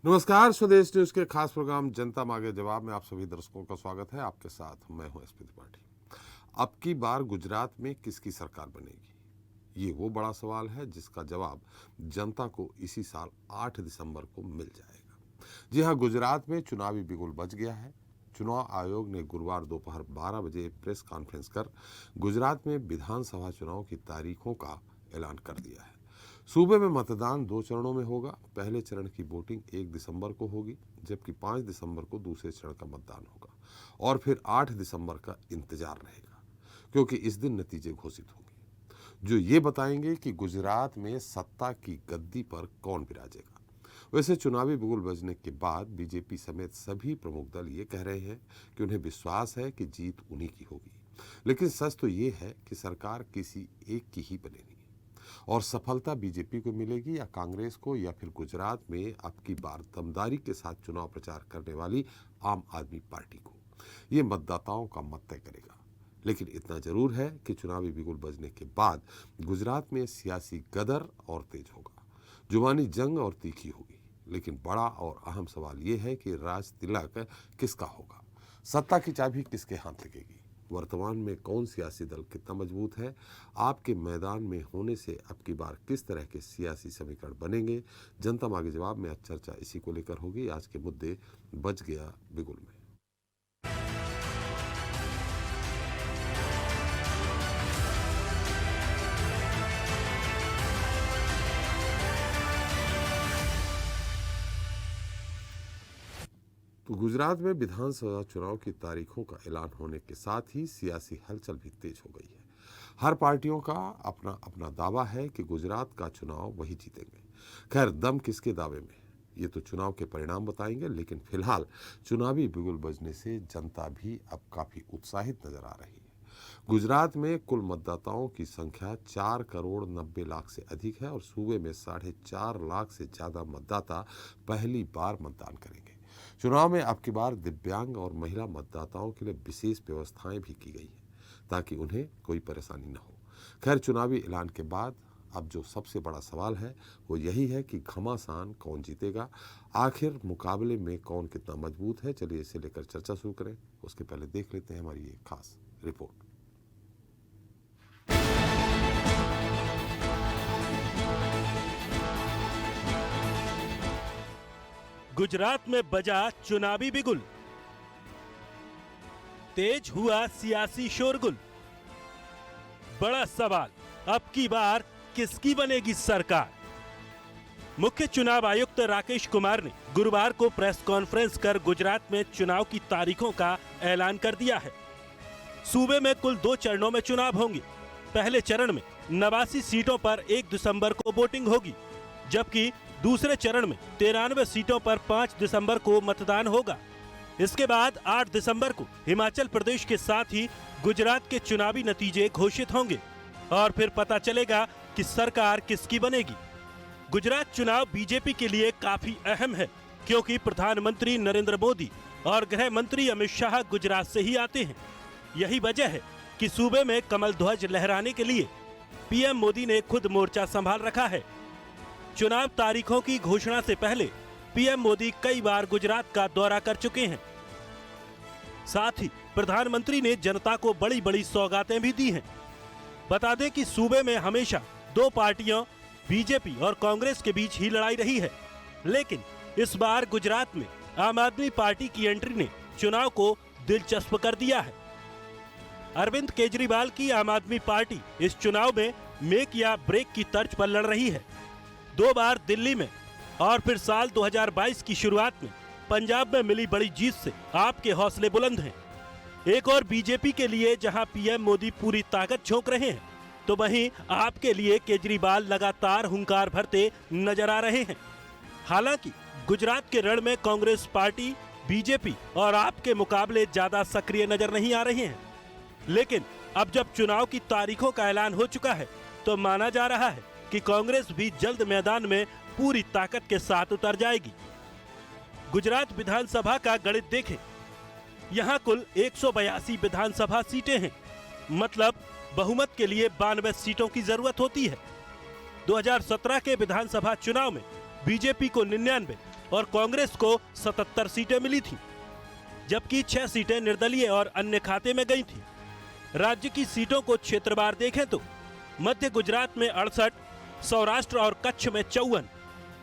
नमस्कार, स्वदेश न्यूज के खास प्रोग्राम जनता मांगे जवाब में आप सभी दर्शकों का स्वागत है। आपके साथ मैं हूं एसपी त्रिपाठी। अब की बार गुजरात में किसकी सरकार बनेगी, ये वो बड़ा सवाल है जिसका जवाब जनता को इसी साल 8 दिसंबर को मिल जाएगा। जी हां, गुजरात में चुनावी बिगुल बज गया है। चुनाव आयोग ने गुरुवार दोपहर 12 बजे प्रेस कॉन्फ्रेंस कर गुजरात में विधानसभा चुनाव की तारीखों का ऐलान कर दिया है। सूबे में मतदान 2 चरणों में होगा। पहले चरण की वोटिंग 1 दिसंबर को होगी, जबकि 5 दिसंबर को दूसरे चरण का मतदान होगा और फिर 8 दिसंबर का इंतजार रहेगा, क्योंकि इस दिन नतीजे घोषित होंगे जो ये बताएंगे कि गुजरात में सत्ता की गद्दी पर कौन विराजेगा। वैसे चुनावी बिगुल बजने के बाद बीजेपी समेत सभी प्रमुख दल ये कह रहे हैं कि उन्हें विश्वास है कि जीत उन्हीं की होगी, लेकिन सच तो ये है कि सरकार किसी एक की ही बनेगी और सफलता बीजेपी को मिलेगी या कांग्रेस को, या फिर गुजरात में अब की बार दमदारी के साथ चुनाव प्रचार करने वाली आम आदमी पार्टी को। ये मतदाताओं का मत तय करेगा। लेकिन इतना जरूर है कि चुनावी बिगुल बजने के बाद गुजरात में सियासी गदर और तेज होगा, जुबानी जंग और तीखी होगी। लेकिन बड़ा और अहम सवाल ये है कि राज तिलक किसका होगा, सत्ता की चाबी किसके हाथ लगेगी, वर्तमान में कौन सियासी दल कितना मजबूत है, आपके मैदान में होने से अब की बार किस तरह के सियासी समीकरण बनेंगे। जनता मांगे जवाब में आज चर्चा इसी को लेकर होगी। आज के मुद्दे बज गया बिगुल में। तो गुजरात में विधानसभा चुनाव की तारीखों का ऐलान होने के साथ ही सियासी हलचल भी तेज हो गई है। हर पार्टियों का अपना अपना दावा है कि गुजरात का चुनाव वही जीतेंगे। खैर, दम किसके दावे में, ये तो चुनाव के परिणाम बताएंगे, लेकिन फिलहाल चुनावी बिगुल बजने से जनता भी अब काफी उत्साहित नजर आ रही है। गुजरात में कुल मतदाताओं की संख्या 4 करोड़ 90 लाख से अधिक है और सूबे में 4.5 लाख से ज्यादा मतदाता पहली बार मतदान करेंगे। चुनाव में अब की बार दिव्यांग और महिला मतदाताओं के लिए विशेष व्यवस्थाएं भी की गई है ताकि उन्हें कोई परेशानी न हो। खैर, चुनावी ऐलान के बाद अब जो सबसे बड़ा सवाल है वो यही है कि घमासान कौन जीतेगा, आखिर मुकाबले में कौन कितना मजबूत है। चलिए इसे लेकर चर्चा शुरू करें। उसके पहले देख लेते हैं हमारी एक खास रिपोर्ट। गुजरात में बजा चुनावी बिगुल, तेज हुआ सियासी शोरगुल। बड़ा सवाल, अब की बार किसकी बनेगी सरकार। मुख्य चुनाव आयुक्त राकेश कुमार ने गुरुवार को प्रेस कॉन्फ्रेंस कर गुजरात में चुनाव की तारीखों का ऐलान कर दिया है। सूबे में कुल 2 चरणों में चुनाव होंगे। पहले चरण में 89 सीटों पर 1 दिसंबर को वोटिंग होगी, जबकि दूसरे चरण में 93 सीटों पर 5 दिसंबर को मतदान होगा। इसके बाद 8 दिसंबर को हिमाचल प्रदेश के साथ ही गुजरात के चुनावी नतीजे घोषित होंगे और फिर पता चलेगा कि सरकार किसकी बनेगी। गुजरात चुनाव बीजेपी के लिए काफी अहम है, क्योंकि प्रधानमंत्री नरेंद्र मोदी और गृह मंत्री अमित शाह गुजरात से ही आते हैं। यही वजह है कि सूबे में कमल ध्वज लहराने के लिए पीएम मोदी ने खुद मोर्चा संभाल रखा है। चुनाव तारीखों की घोषणा से पहले पीएम मोदी कई बार गुजरात का दौरा कर चुके हैं। साथ ही प्रधानमंत्री ने जनता को बड़ी बड़ी सौगातें भी दी हैं। बता दें कि सूबे में हमेशा 2 पार्टियों बीजेपी और कांग्रेस के बीच ही लड़ाई रही है, लेकिन इस बार गुजरात में आम आदमी पार्टी की एंट्री ने चुनाव को दिलचस्प कर दिया है। अरविंद केजरीवाल की आम आदमी पार्टी इस चुनाव में मेक या ब्रेक की तर्ज पर लड़ रही है। 2 बार दिल्ली में और फिर साल 2022 की शुरुआत में पंजाब में मिली बड़ी जीत से आपके हौसले बुलंद हैं। एक और बीजेपी के लिए जहां पीएम मोदी पूरी ताकत झोंक रहे हैं, तो वहीं आपके लिए केजरीवाल लगातार हुंकार भरते नजर आ रहे हैं। हालांकि गुजरात के रण में कांग्रेस पार्टी, बीजेपी और आपके मुकाबले ज्यादा सक्रिय नजर नहीं आ रहे हैं, लेकिन अब जब चुनाव की तारीखों का ऐलान हो चुका है तो माना जा रहा है कि कांग्रेस भी जल्द मैदान में पूरी ताकत के साथ उतर जाएगी। गुजरात विधानसभा का गणित देखें, यहां कुल 182 विधानसभा सीटें हैं, मतलब बहुमत के लिए 92 सीटों की जरूरत होती है। 2017 के विधानसभा चुनाव में बीजेपी को 99 और कांग्रेस को 77 सीटें मिली थी, जबकि 6 सीटें निर्दलीय और अन्य खाते में गई थी। राज्य की सीटों को क्षेत्रवार देखें तो मध्य गुजरात में 68, सौराष्ट्र और कच्छ में 54,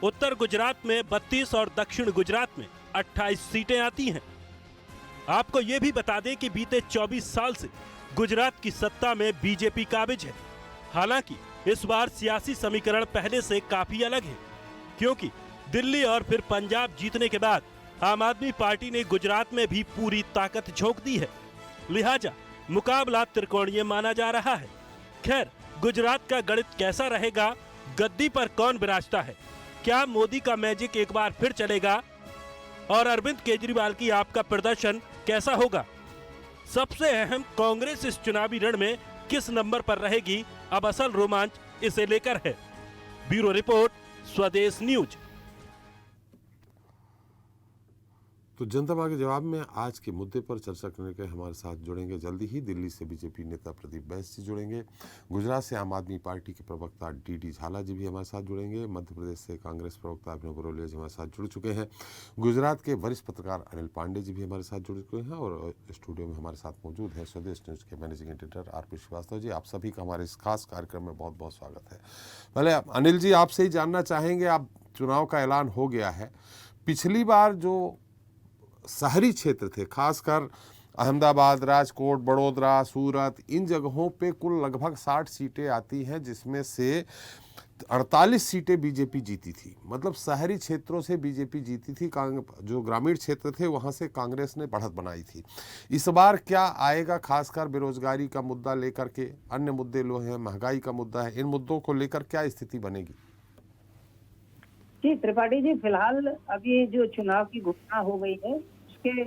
उत्तर गुजरात में 32 और दक्षिण गुजरात में 28 सीटें आती हैं। आपको यह भी बता दें कि बीते 24 साल से गुजरात की सत्ता में बीजेपी काबिज है। हालांकि इस बार सियासी समीकरण पहले से काफी अलग है, क्योंकि दिल्ली और फिर पंजाब जीतने के बाद आम आदमी पार्टी ने गुजरात में भी पूरी ताकत झोंक दी है। लिहाजा मुकाबला त्रिकोणीय माना जा रहा है। खैर, गुजरात का गणित कैसा रहेगा, गद्दी पर कौन विराजता है, क्या मोदी का मैजिक एक बार फिर चलेगा और अरविंद केजरीवाल की आपका प्रदर्शन कैसा होगा? सबसे अहम, कांग्रेस इस चुनावी रण में किस नंबर पर रहेगी, अब असल रोमांच इसे लेकर है। ब्यूरो रिपोर्ट, स्वदेश न्यूज। तो जनता मांगे जवाब में आज के मुद्दे पर चर्चा करने के हमारे साथ जुड़ेंगे जल्दी ही दिल्ली से बीजेपी नेता प्रदीप बैस जी जुड़ेंगे, गुजरात से आम आदमी पार्टी के प्रवक्ता डी झाला जी भी हमारे साथ जुड़ेंगे, मध्य प्रदेश से कांग्रेस प्रवक्ता अभिनव बरोलिया जी हमारे साथ जुड़ चुके हैं, गुजरात के वरिष्ठ पत्रकार अनिल पांडे जी भी हमारे साथ जुड़ चुके हैं और स्टूडियो में हमारे साथ मौजूद है स्वदेश न्यूज के managing editor RP Srivastava ji. आप सभी का हमारे इस खास कार्यक्रम में बहुत बहुत स्वागत है। पहले अनिल जी, आपसे ही जानना चाहेंगे, आप चुनाव का ऐलान हो गया है, पिछली बार जो शहरी क्षेत्र थे, खासकर अहमदाबाद, राजकोट, बड़ोदरा, सूरत, इन जगहों पे कुल लगभग 60 सीटें आती हैं, जिसमें से 48 सीटें बीजेपी जीती थी। मतलब शहरी क्षेत्रों से बीजेपी जीती थी, जो ग्रामीण क्षेत्र थे वहां से कांग्रेस ने बढ़त बनाई थी। इस बार क्या आएगा, खासकर बेरोजगारी का मुद्दा लेकर के, अन्य मुद्दे लो हैं, महंगाई का मुद्दा है, इन मुद्दों को लेकर क्या स्थिति बनेगी? जी त्रिपाठी जी, फिलहाल अभी जो चुनाव की घोषणा हो गई है उसके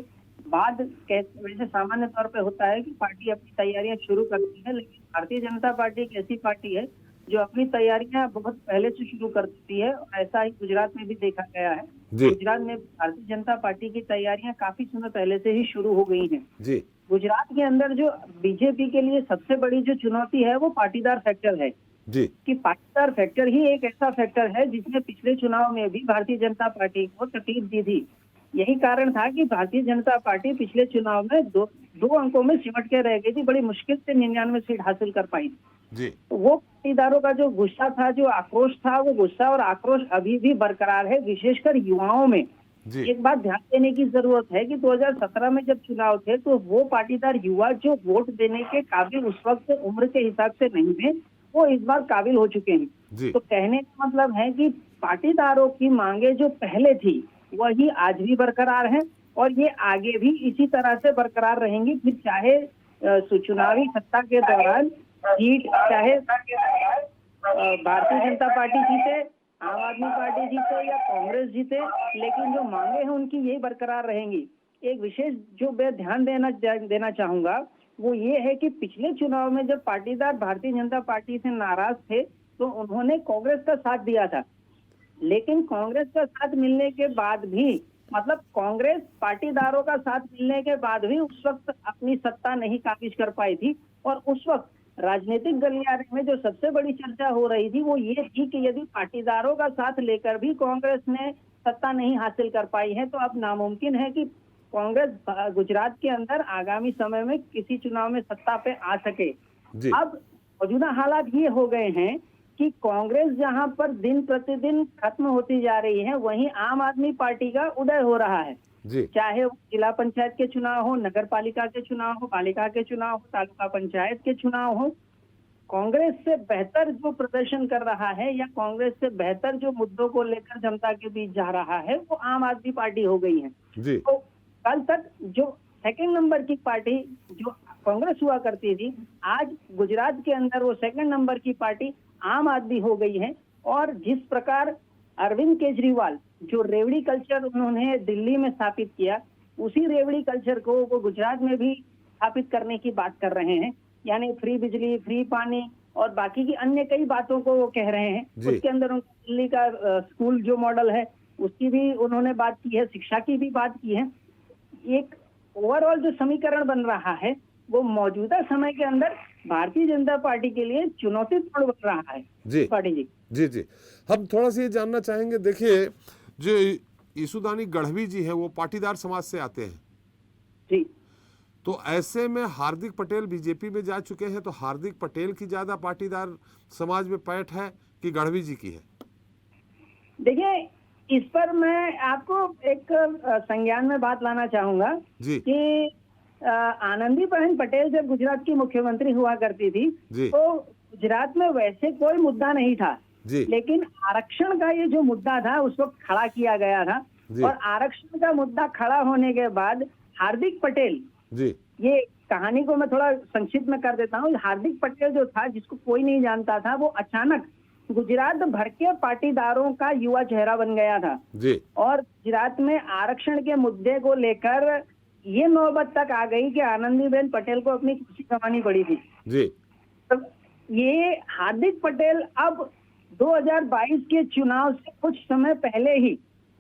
बाद वैसे सामान्य तौर पे होता है कि पार्टी अपनी तैयारियां शुरू करती है, लेकिन भारतीय जनता पार्टी एक ऐसी पार्टी है जो अपनी तैयारियां बहुत पहले से शुरू कर देती है और ऐसा ही गुजरात में भी देखा गया है। गुजरात में भारतीय जनता पार्टी की तैयारियां काफी समय पहले से ही शुरू हो गई हैं। जी। गुजरात के अंदर जो बीजेपी के लिए सबसे बड़ी जो चुनौती है वो पाटीदार फैक्टर है जी। कि पाटीदार फैक्टर ही एक ऐसा फैक्टर है जिसने पिछले चुनाव में भी भारतीय जनता पार्टी को तकलीफ दी थी। यही कारण था कि भारतीय जनता पार्टी पिछले चुनाव में दो अंकों में सिमट के रह गई थी, बड़ी मुश्किल से 99 सीट हासिल कर पाई जी। तो वो पाटीदारों का जो गुस्सा था, जो आक्रोश था, वो गुस्सा और आक्रोश अभी भी बरकरार है, विशेषकर युवाओं में। एक बात ध्यान देने की जरूरत है कि 2017 में जब चुनाव थे तो वो पाटीदार युवा जो वोट देने के काबिल उस वक्त उम्र के हिसाब से नहीं थे, वो इस बार काबिल हो चुके हैं। तो कहने का मतलब है कि पाटीदारों की मांगे जो पहले थी वही आज भी बरकरार है और ये आगे भी इसी तरह से बरकरार रहेंगी। फिर चाहे चुनावी सत्ता के दौरान सीट चाहे भारतीय जनता पार्टी जीते, आम आदमी पार्टी जीते या कांग्रेस जीते, लेकिन जो मांगे हैं उनकी यही बरकरार रहेंगी। एक विशेष जो मैं ध्यान देना चाहूंगा वो ये है कि पिछले चुनाव में जब पाटीदार भारतीय जनता पार्टी से नाराज थे तो उन्होंने कांग्रेस का साथ दिया था, लेकिन कांग्रेस का साथ मिलने के बाद भी, मतलब कांग्रेस पाटीदारों का साथ मिलने के बाद भी उस वक्त अपनी सत्ता नहीं काबिज कर पाई थी। और उस वक्त राजनीतिक गलियारे में जो सबसे बड़ी चर्चा हो रही थी वो ये थी कि यदि पाटीदारों का साथ लेकर भी कांग्रेस ने सत्ता नहीं हासिल कर पाई है तो अब नामुमकिन है कि कांग्रेस गुजरात के अंदर आगामी समय में किसी चुनाव में सत्ता पे आ सके। अब मौजूदा हालात ये हो गए हैं कि कांग्रेस जहां पर दिन प्रतिदिन खत्म होती जा रही है, वहीं आम आदमी पार्टी का उदय हो रहा है। चाहे वो जिला पंचायत के चुनाव हो, नगर पालिका के चुनाव हो, पालिका के चुनाव हो, तालुका पंचायत के चुनाव हो, कांग्रेस से बेहतर जो प्रदर्शन कर रहा है या कांग्रेस से बेहतर जो मुद्दों को लेकर जनता के बीच जा रहा है वो आम आदमी पार्टी हो गई है। तो कल तक जो सेकंड नंबर की पार्टी जो कांग्रेस हुआ करती थी, आज गुजरात के अंदर वो सेकंड नंबर की पार्टी आम आदमी हो गई है। और जिस प्रकार अरविंद केजरीवाल जो रेवड़ी कल्चर उन्होंने दिल्ली में स्थापित किया, उसी रेवड़ी कल्चर को वो गुजरात में भी स्थापित करने की बात कर रहे हैं, यानी फ्री बिजली, फ्री पानी और बाकी की अन्य कई बातों को वो कह रहे हैं। उसके अंदर उनको दिल्ली का स्कूल जो मॉडल है उसकी भी उन्होंने बात की है, शिक्षा की भी बात की है। एक ओवरऑल जो समीकरण बन रहा है वो मौजूदा समय के अंदर भारतीय जनता पार्टी के लिए चुनौतीपूर्ण बन रहा है। जी पार्टी जी जी जी हम थोड़ा सा ये जानना चाहेंगे, देखिए जो ईसुदानी गढ़वी जी है, वो पाटीदार समाज से आते हैं। जी तो ऐसे में हार्दिक पटेल बीजेपी में जा चुके हैं, तो हार्दिक पटेल की ज्यादा पाटीदार समाज में पैठ है कि गढ़वी जी की है? देखिए, इस पर मैं आपको एक संज्ञान में बात लाना चाहूंगा जी कि आनंदीबेन पटेल जब गुजरात की मुख्यमंत्री हुआ करती थी जी तो गुजरात में वैसे कोई मुद्दा नहीं था, जी लेकिन आरक्षण का ये जो मुद्दा था उस वक्त खड़ा किया गया था। जी। और आरक्षण का मुद्दा खड़ा होने के बाद हार्दिक पटेल, जी ये कहानी को मैं थोड़ा संक्षिप्त में कर देता हूँ। हार्दिक पटेल जो था, जिसको कोई नहीं जानता था, वो अचानक गुजरात भर के पाटीदारों का युवा चेहरा बन गया था। जी और गुजरात में आरक्षण के मुद्दे को लेकर ये नौबत तक आ गई कि आनंदीबेन पटेल को अपनी कुर्सी गंवानी पड़ी थी। जी तो ये हार्दिक पटेल अब 2022 के चुनाव से कुछ समय पहले ही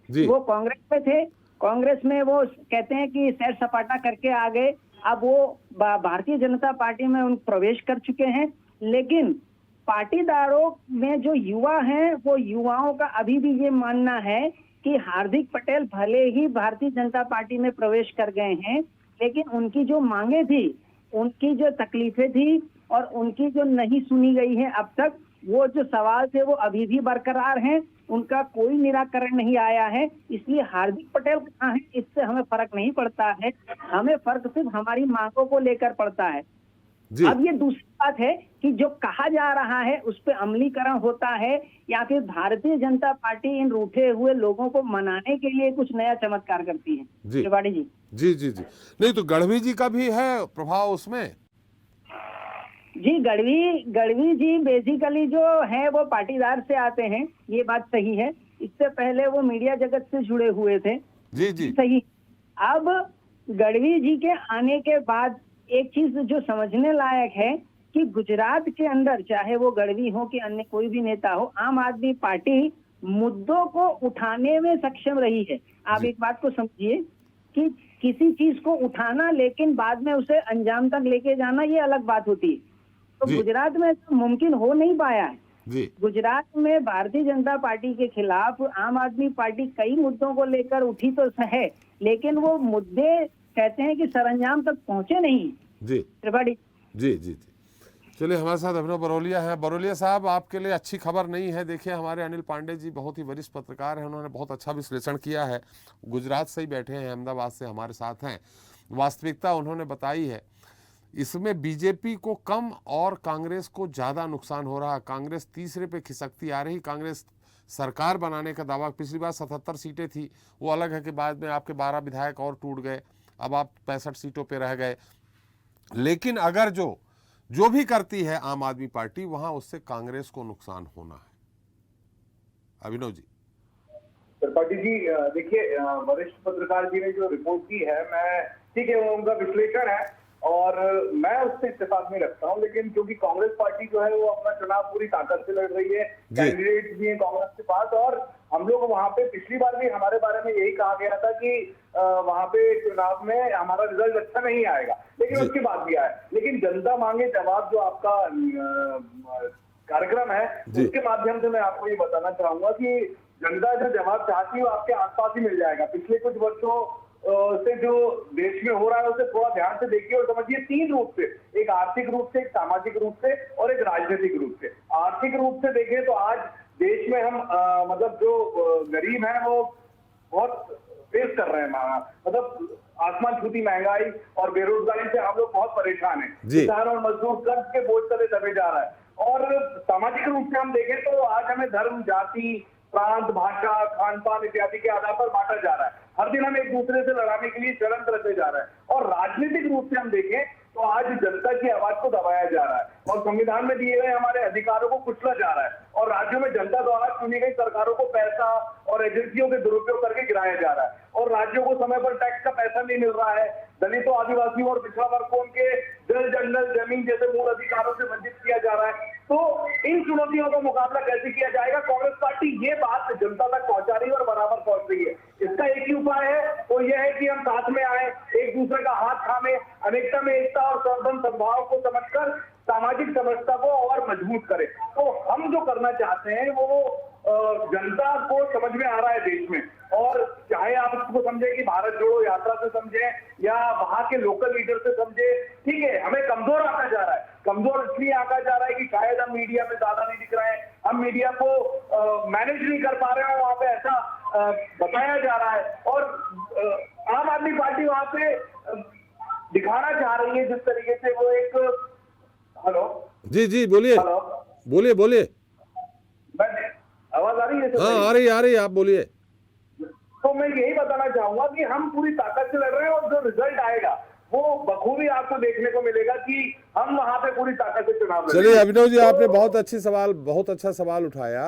जी वो कांग्रेस में थे। कांग्रेस में वो कहते हैं कि सैर सपाटा करके आ गए, अब वो भारतीय जनता पार्टी में उन प्रवेश कर चुके हैं। लेकिन पाटीदारों में जो युवा हैं, वो युवाओं का अभी भी ये मानना है कि हार्दिक पटेल भले ही भारतीय जनता पार्टी में प्रवेश कर गए हैं, लेकिन उनकी जो मांगे थी, उनकी जो तकलीफें थी और उनकी जो नहीं सुनी गई है अब तक, वो जो सवाल थे वो अभी भी बरकरार हैं, उनका कोई निराकरण नहीं आया है। इसलिए हार्दिक पटेल कहाँ है, इससे हमें फर्क नहीं पड़ता है, हमें फर्क सिर्फ हमारी मांगों को लेकर पड़ता है। जी अब ये दूसरी बात है कि जो कहा जा रहा है उस पर अमलीकरण होता है या फिर भारतीय जनता पार्टी इन रूठे हुए लोगों को मनाने के लिए कुछ नया चमत्कार करती है। जी त्रिपाठी जी जी जी जी नहीं, तो गढ़वी जी का भी है प्रभाव उसमें? जी गढ़वी जी बेसिकली जो है वो पाटीदार से आते हैं, ये बात सही है। इससे पहले वो मीडिया जगत से जुड़े हुए थे। जी जी सही। अब गढ़वी जी के आने के बाद एक चीज जो समझने लायक है कि गुजरात के अंदर, चाहे वो गढ़वी हो कि अन्य कोई भी नेता हो, आम आदमी पार्टी मुद्दों को उठाने में सक्षम रही है। आप जी। एक बात को समझिए कि किसी चीज को उठाना लेकिन बाद में उसे अंजाम तक लेके जाना, ये अलग बात होती है। तो जी। गुजरात में ऐसा मुमकिन हो नहीं पाया है। जी गुजरात में भारतीय जनता पार्टी के खिलाफ आम आदमी पार्टी कई मुद्दों को लेकर उठी तो है, लेकिन वो मुद्दे कहते हैं कि सरंजाम तक पहुंचे नहीं। जी त्रिपाठी जी जी जी चलिए, हमारे साथ अभिनव बरोलिया हैं। बरोलिया साहब, आपके लिए अच्छी खबर नहीं है। देखिए, हमारे अनिल पांडे जी बहुत ही वरिष्ठ पत्रकार हैं, उन्होंने बहुत अच्छा विश्लेषण किया है। गुजरात से ही बैठे हैं, अहमदाबाद से हमारे साथ हैं। वास्तविकता उन्होंने बताई है, इसमें बीजेपी को कम और कांग्रेस को ज़्यादा नुकसान हो रहा है। कांग्रेस तीसरे पे खिसकती आ रही। कांग्रेस सरकार बनाने का दावा, पिछली बार 77 सीटें थी, वो अलग है कि बाद में आपके 12 विधायक और टूट गए, अब आप 65 सीटों पे रह गए। लेकिन अगर जो भी करती है आम आदमी पार्टी, वहां उससे कांग्रेस को नुकसान होना है। अभिनव जी। त्रिपाठी जी, देखिए, वरिष्ठ पत्रकार जी ने जो रिपोर्ट की है, मैं ठीक है, वो उनका विश्लेषण है और मैं उससे इत्तेफाक नहीं रखता हूं। लेकिन क्योंकि कांग्रेस पार्टी जो है वो अपना चुनाव पूरी ताकत से लड़ रही है, कैंडिडेट भी है कांग्रेस के पास, और हम लोग वहां पे पिछली बार भी हमारे बारे में यही कहा गया था कि वहां पे चुनाव में हमारा रिजल्ट अच्छा नहीं आएगा, लेकिन उसके बाद भी आया। लेकिन जनता मांगे जवाब जो आपका कार्यक्रम है, उसके माध्यम से मैं आपको ये बताना चाहूंगा कि जनता जो जवाब चाहती है वो आपके आसपास ही मिल जाएगा। पिछले कुछ वर्षों से जो देश में हो रहा है उसे थोड़ा ध्यान से देखिए और समझिए। 3 रूप से, एक आर्थिक रूप से, एक सामाजिक रूप से और एक राजनीतिक रूप से। आर्थिक रूप से देखें तो आज देश में हम मतलब जो गरीब हैं वो बहुत फेस कर रहे हैं, मतलब आसमान छूती महंगाई और बेरोजगारी से हम लोग बहुत परेशान हैं। किसान और मजदूर कर्ज के बोझ तले दबे जा रहा है। और सामाजिक रूप से हम देखें तो आज हमें धर्म, जाति, प्रांत, भाषा, खान पान इत्यादि के आधार पर बांटा जा रहा है। हर दिन हम एक दूसरे से लड़ाने के लिए षड्यंत्र रचे जा रहा है। और राजनीतिक रूप से हम देखें तो आज जनता की आवाज को दबाया जा रहा है और संविधान में दिए गए हमारे अधिकारों को कुचला जा रहा है और राज्यों में जनता द्वारा चुनी गई सरकारों को पैसा और एजेंसियों के दुरुपयोग करके गिराया जा रहा है और राज्यों को समय पर टैक्स का पैसा नहीं मिल रहा है। दलितों, आदिवासियों और पिछड़ा वर्ग को उनके जल, जंगल, जमीन जैसे मूल अधिकारों से वंचित किया जा रहा है। तो इन चुनौतियों का मुकाबला कैसे किया जाएगा? कांग्रेस पार्टी ये बात जनता तक पहुंचा रही है और बराबर पहुंच रही है। इसका एक ही उपाय है, वो ये है कि हम साथ में आए, एक दूसरे का हाथ थामे, अनेकता में एकता और सर्वधर्म सद्भाव को समझकर सामाजिक समरसता को और मजबूत करें। तो हम जो करना चाहते हैं वो जनता को समझ में आ रहा है देश में, और समझे कि भारत जोड़ो यात्रा से समझे या वहां के लोकल लीडर से समझे, ठीक है, हमें कमजोर आका जा रहा है। कमजोर इसलिए आका जा रहा है कि शायद हम मीडिया में ज्यादा नहीं दिख रहे हैं, हम मीडिया को मैनेज नहीं कर पा रहे हैं, वहां पे ऐसा बताया जा रहा है। और आम आदमी पार्टी वहां पे दिखाना चाह रही है जिस तरीके से वो एक, हेलो जी जी बोलिए, हेलो, बोलिए बोलिए। मैं, आवाज आ रही है? हाँ आ रही है, आप बोलिए। तो मैं यही बताना चाहूंगा कि हम पूरी ताकत से लड़ रहे हैं और जो रिजल्ट आएगा वो बखूबी आपको देखने को मिलेगा कि हम वहां पे पूरी ताकत से चुनाव लड़ रहे चलिए हैं। अभिनव जी, आपने बहुत अच्छा सवाल उठाया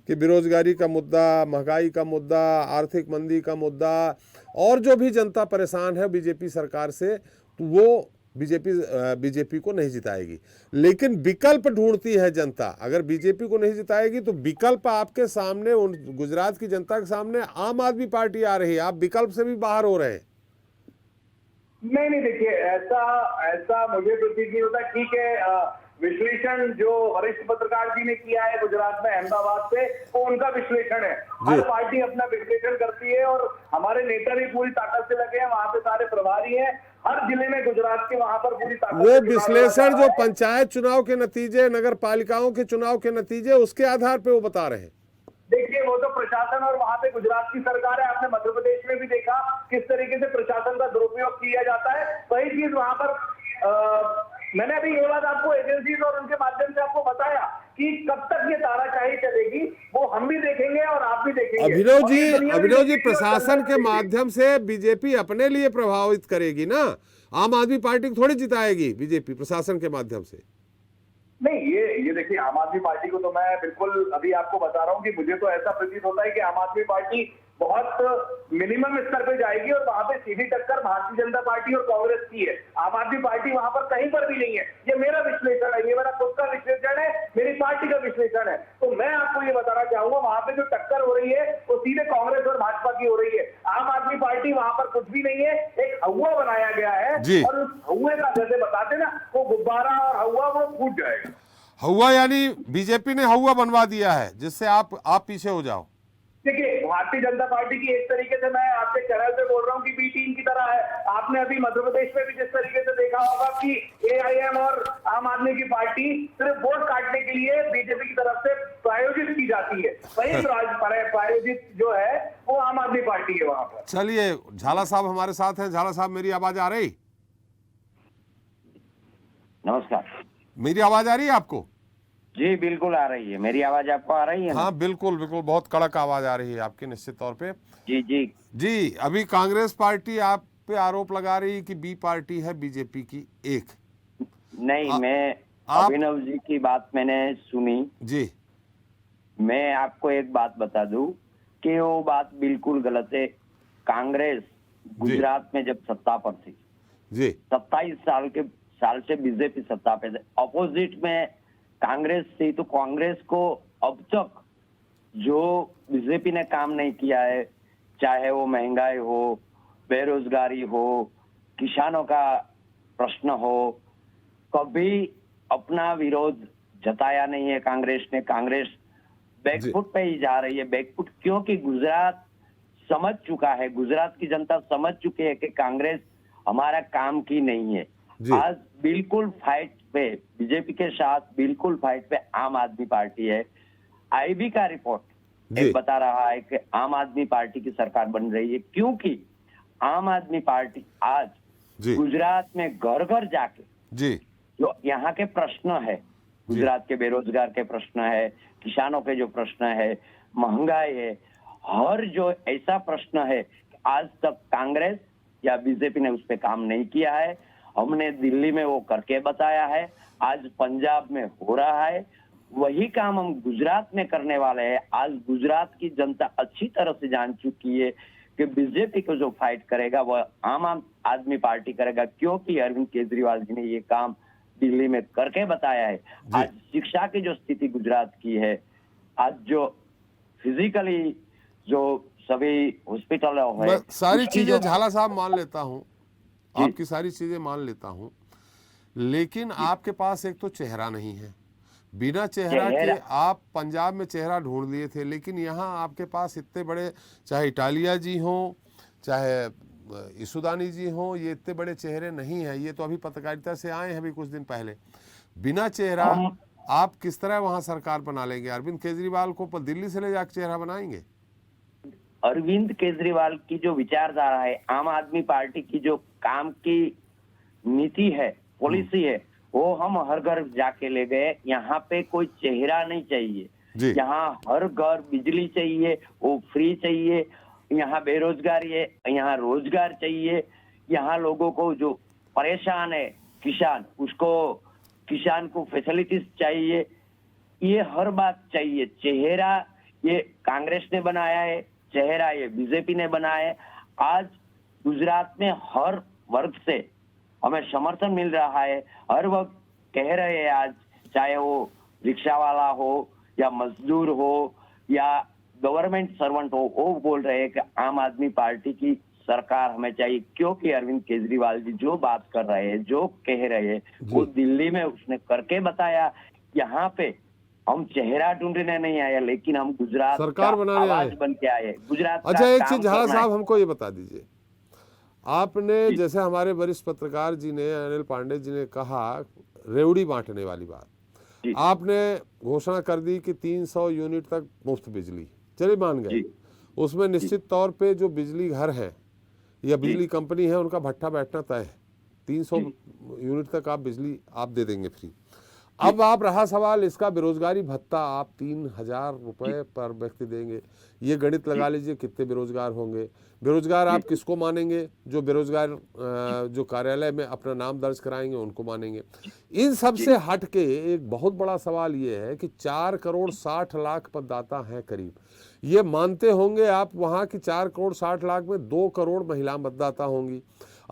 कि बेरोजगारी का मुद्दा, महंगाई का मुद्दा, आर्थिक मंदी का मुद्दा और जो भी जनता परेशान है बीजेपी सरकार से, तो वो बीजेपी को नहीं जिताएगी। लेकिन विकल्प ढूंढती है जनता। अगर बीजेपी को नहीं जिताएगी तो विकल्प आपके सामने, उन गुजरात की जनता के सामने आम आदमी पार्टी आ रही है। आप विकल्प से भी बाहर हो रहे हैं। नहीं, देखिए, ऐसा मुझे प्रतीत नहीं होता। ठीक है, विश्लेषण जो वरिष्ठ पत्रकार जी ने किया है गुजरात में अहमदाबाद से, वो उनका विश्लेषण है। हर पार्टी अपना विश्लेषण करती है और हमारे नेता भी पूरी ताकत से लगे हैं, वहां पे सारे प्रभारी हैं, हर जिले में गुजरात के वहां पर पूरी ताकत वो से विश्लेषण जो पंचायत चुनाव के नतीजे, नगर पालिकाओं के चुनाव के नतीजे, उसके आधार पे वो बता रहे हैं। देखिए, वो तो प्रशासन और वहां पे गुजरात की सरकार है। आपने मध्य प्रदेश में भी देखा किस तरीके से प्रशासन का दुरुपयोग किया जाता है। वही चीज वहां पर मैंने अभी ये बात आपको एजेंसीज और उनके माध्यम से आपको बताया कि कब तक ये तानाशाही चलेगी वो हम भी देखेंगे और आप भी देखेंगे। अभिनव जी, प्रशासन के माध्यम से बीजेपी अपने लिए प्रभावित करेगी ना, आम आदमी पार्टी को थोड़ी जिताएगी बीजेपी प्रशासन के माध्यम से। नहीं, ये देखिए, आम आदमी पार्टी को तो मैं बिल्कुल अभी आपको बता रहा हूँ कि मुझे तो ऐसा प्रतीत होता है कि आम आदमी पार्टी बहुत मिनिमम स्तर पे जाएगी और वहां पे सीधी टक्कर भारतीय जनता पार्टी और कांग्रेस की है। आम आदमी पार्टी वहां पर कहीं पर भी नहीं है। ये मेरा विश्लेषण है, ये मेरा खुद का विश्लेषण है, मेरी पार्टी का विश्लेषण है। तो मैं आपको ये बताना चाहूंगा, वहां पे जो टक्कर हो रही है वो सीधे कांग्रेस और भाजपा की हो रही है। आम आदमी पार्टी वहां पर कुछ भी नहीं है, एक हवा बनाया गया है और उस हवा का, जैसे बताते ना, वो गुब्बारा और हवा वो फूट जाएगा। हवा यानी बीजेपी ने हवा बनवा दिया है जिससे आप पीछे हो जाओ। देखिए, भारतीय जनता पार्टी की एक तरीके से, मैं आपके चैनल पे बोल रहा हूँ कि बी टीम की तरह है। आपने अभी मध्य प्रदेश में भी जिस तरीके से देखा होगा कि एआईएम और आम आदमी की पार्टी सिर्फ वोट काटने के लिए बीजेपी की तरफ से प्रायोजित की जाती है, वही प्रायोजित जो है वो आम आदमी पार्टी है वहां पर। चलिए, झाला साहब हमारे साथ हैं। झाला साहब, मेरी आवाज आ रही? नमस्कार। मेरी आवाज आ रही है आपको? जी बिल्कुल आ रही है। मेरी आवाज आपको आ रही है ना? हाँ बिल्कुल, बहुत कड़क आवाज आ रही है आपकी, निश्चित तौर पे। जी। अभी कांग्रेस पार्टी आप पे आरोप लगा रही है कि बी पार्टी है बीजेपी की एक। नहीं, मैं अभिनव जी की बात मैंने सुनी जी। मैं आपको एक बात बता दूं कि वो बात बिल्कुल गलत है। कांग्रेस गुजरात में जब सत्ता पर थी जी, 27 साल से बीजेपी सत्ता पे थे, अपोजिट में कांग्रेस थी। तो कांग्रेस को अब तक जो बीजेपी ने काम नहीं किया है, चाहे वो महंगाई हो, बेरोजगारी हो, किसानों का प्रश्न हो, कभी अपना विरोध जताया नहीं है कांग्रेस ने। कांग्रेस बैकफुट पे ही जा रही है। बैकफुट क्योंकि गुजरात समझ चुका है, गुजरात की जनता समझ चुकी है कि कांग्रेस हमारा काम की नहीं है। आज बिल्कुल फाइट पे बीजेपी के साथ, बिल्कुल फाइट पे आम आदमी पार्टी है। आईबी का रिपोर्ट एक बता रहा है कि आम आदमी पार्टी की सरकार बन रही है, क्योंकि आम आदमी पार्टी आज गुजरात में घर घर जाके जो यहाँ के प्रश्न है, गुजरात के बेरोजगार के प्रश्न है, किसानों के जो प्रश्न है, महंगाई है, हर जो ऐसा प्रश्न है, आज तक कांग्रेस या बीजेपी ने उस पर काम नहीं किया है। हमने दिल्ली में वो करके बताया है, आज पंजाब में हो रहा है, वही काम हम गुजरात में करने वाले हैं। आज गुजरात की जनता अच्छी तरह से जान चुकी है कि बीजेपी को जो फाइट करेगा वह आम आदमी पार्टी करेगा, क्योंकि अरविंद केजरीवाल जी ने ये काम दिल्ली में करके बताया है। आज शिक्षा की जो स्थिति गुजरात की है, आज जो फिजिकली जो सभी हॉस्पिटल है, सारी चीजें झाला साहब मान लेता हूँ, आपकी सारी चीजें मान लेता हूँ, लेकिन आपके पास एक तो चेहरा नहीं है। बिना चेहरा के आप पंजाब में चेहरा ढूंढ लिए थे, लेकिन यहाँ आपके पास इतने बड़े, चाहे इटालिया जी हों, चाहे ईसुदानी जी हों, ये इतने बड़े चेहरे नहीं हैं, ये तो अभी पत्रकारिता से आए हैं अभी कुछ दिन पहले। बिना चेहरा आप किस तरह वहां सरकार बना लेंगे? अरविंद केजरीवाल को दिल्ली से ले जाकर चेहरा बनाएंगे? अरविंद केजरीवाल की जो विचारधारा है, आम आदमी पार्टी की जो काम की नीति है, पॉलिसी है, वो हम हर घर जाके ले गए। यहाँ पे कोई चेहरा नहीं चाहिए, यहाँ हर घर बिजली चाहिए, वो फ्री चाहिए। यहाँ बेरोजगारी है, यहाँ रोजगार चाहिए। यहाँ लोगों को जो परेशान है किसान, उसको किसान को फैसिलिटीज चाहिए। ये हर बात चाहिए। चेहरा ये कांग्रेस ने बनाया है, चेहरा ये बीजेपी ने बनाया है। आज गुजरात में हर वर्ग से हमें समर्थन मिल रहा है। हर वक्त कह रहे हैं आज, चाहे वो रिक्शा वाला हो या मजदूर हो या गवर्नमेंट सर्वेंट हो, वो बोल रहे हैं कि आम आदमी पार्टी की सरकार हमें चाहिए। क्योंकि अरविंद केजरीवाल जी जो बात कर रहे हैं, जो कह रहे हैं, वो दिल्ली में उसने करके बताया। यहाँ पे हम चेहरा ढूंढने नहीं आए, लेकिन हम गुजरात सरकार बनाने आए, बन के आए। गुजरात अच्छा, एक चीज झाला साहब हमको ये बता दीजिए, आपने जैसे हमारे वरिष्ठ पत्रकार जी ने, अनिल पांडे जी ने कहा रेवड़ी बांटने वाली बात, आपने घोषणा कर दी कि 300 यूनिट तक मुफ्त बिजली, चलिए मान गए। उसमें निश्चित तौर पे जो बिजली घर है या बिजली कंपनी है, उनका भट्ठा बैठना तय है। 300 यूनिट तक आप बिजली आप दे देंगे फ्री। अब आप रहा सवाल इसका बेरोजगारी भत्ता, आप 3000 रुपए पर व्यक्ति देंगे। ये गणित लगा लीजिए कितने बेरोजगार होंगे। बेरोजगार आप किसको मानेंगे? जो बेरोजगार जो कार्यालय में अपना नाम दर्ज कराएंगे उनको मानेंगे। इन सब से हट के एक बहुत बड़ा सवाल ये है कि 4 करोड़ 60 लाख मतदाता हैं करीब। ये मानते होंगे आप वहाँ की 4 करोड़ 60 लाख में 2 करोड़ महिला मतदाता होंगी।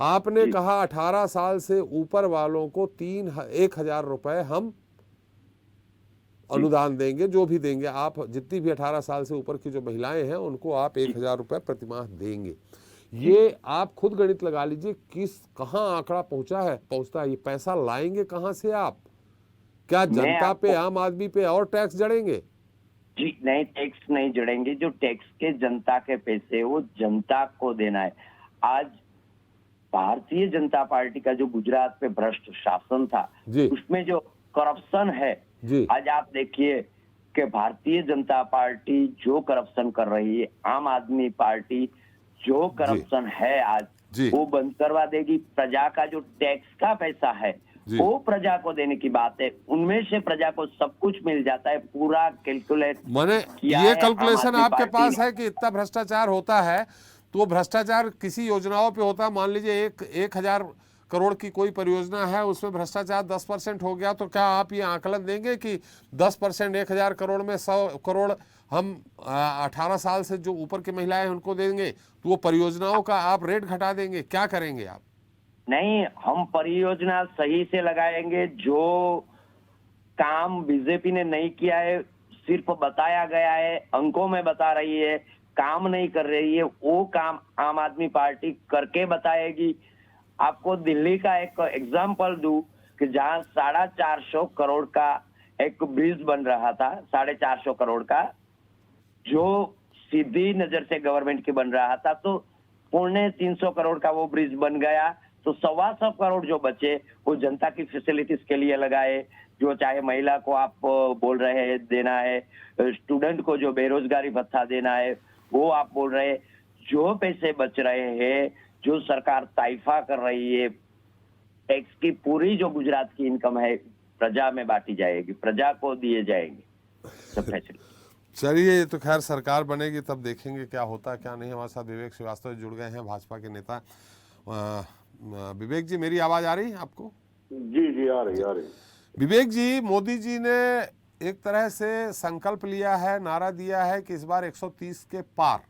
आपने कहा 18 साल से ऊपर वालों को 1,000 रुपए हम अनुदान देंगे, जो भी देंगे आप, जितनी भी 18 साल से ऊपर की जो महिलाएं हैं उनको आप 1,000 रुपए प्रतिमाह देंगे। ये आप खुद गणित लगा लीजिए कहाँ आंकड़ा पहुंचता है। ये पैसा लाएंगे कहाँ से आप? क्या जनता पे, आम आदमी पे और टैक्स जड़ेंगे? जी नहीं, टैक्स नहीं जड़ेंगे। जो टैक्स के जनता के पैसे, वो जनता को देना है। आज भारतीय जनता पार्टी का जो गुजरात पे भ्रष्ट शासन था, उसमें जो करप्शन है, आज आप देखिए कि भारतीय जनता पार्टी जो करप्शन कर रही है, आम आदमी पार्टी जो करप्शन है आज वो बंद करवा देगी। प्रजा का जो टैक्स का पैसा है वो प्रजा को देने की बात है। उनमें से प्रजा को सब कुछ मिल जाता है, पूरा कैलकुलेट। माने ये कैलकुलेशन आपके पास है कि इतना भ्रष्टाचार होता है, तो भ्रष्टाचार किसी योजनाओं पे होता है। मान लीजिए 1,000 करोड़ की कोई परियोजना है, उसमें भ्रष्टाचार 10% हो गया, तो क्या आप ये आकलन देंगे कि 10% 1,000 करोड़ में 100 करोड़ हम 18 साल से जो ऊपर की महिलाएं उनको देंगे, तो वो परियोजनाओं का आप रेट घटा देंगे? क्या करेंगे आप? नहीं, हम परियोजना सही से लगाएंगे। जो काम बीजेपी ने नहीं किया है, सिर्फ बताया गया है, अंकों में बता रही है, काम नहीं कर रही है, वो काम आम आदमी पार्टी करके बताएगी। आपको दिल्ली का एक एग्जाम्पल दूं कि जहां 450 करोड़ का एक ब्रिज बन रहा था, 450 करोड़ का, जो सीधी नजर से गवर्नमेंट की बन रहा था, तो 350 करोड़ का वो ब्रिज बन गया। तो 125 करोड़ जो बचे वो जनता की फैसिलिटीज के लिए लगाए। जो चाहे महिला को आप बोल रहे हैं देना है, स्टूडेंट को जो बेरोजगारी भत्ता देना है वो आप बोल रहे हैं। जो पैसे बच रहे हैं, जो सरकार ताइफा कर रही है, टैक्स की पूरी जो गुजरात की इनकम है प्रजा में बांटी जाएगी, प्रजा को दिए जाएंगे सब फैसिलिटी। चलिए, ये तो खैर सरकार बनेगी तब देखेंगे क्या होता क्या नहीं। हमारे साथ विवेक श्रीवास्तव जुड़ गए हैं, भाजपा के नेता। विवेक जी, मेरी आवाज आ रही है आपको? जी आ रही। विवेक जी, मोदी जी ने एक तरह से संकल्प लिया है, नारा दिया है कि इस बार 130 के पार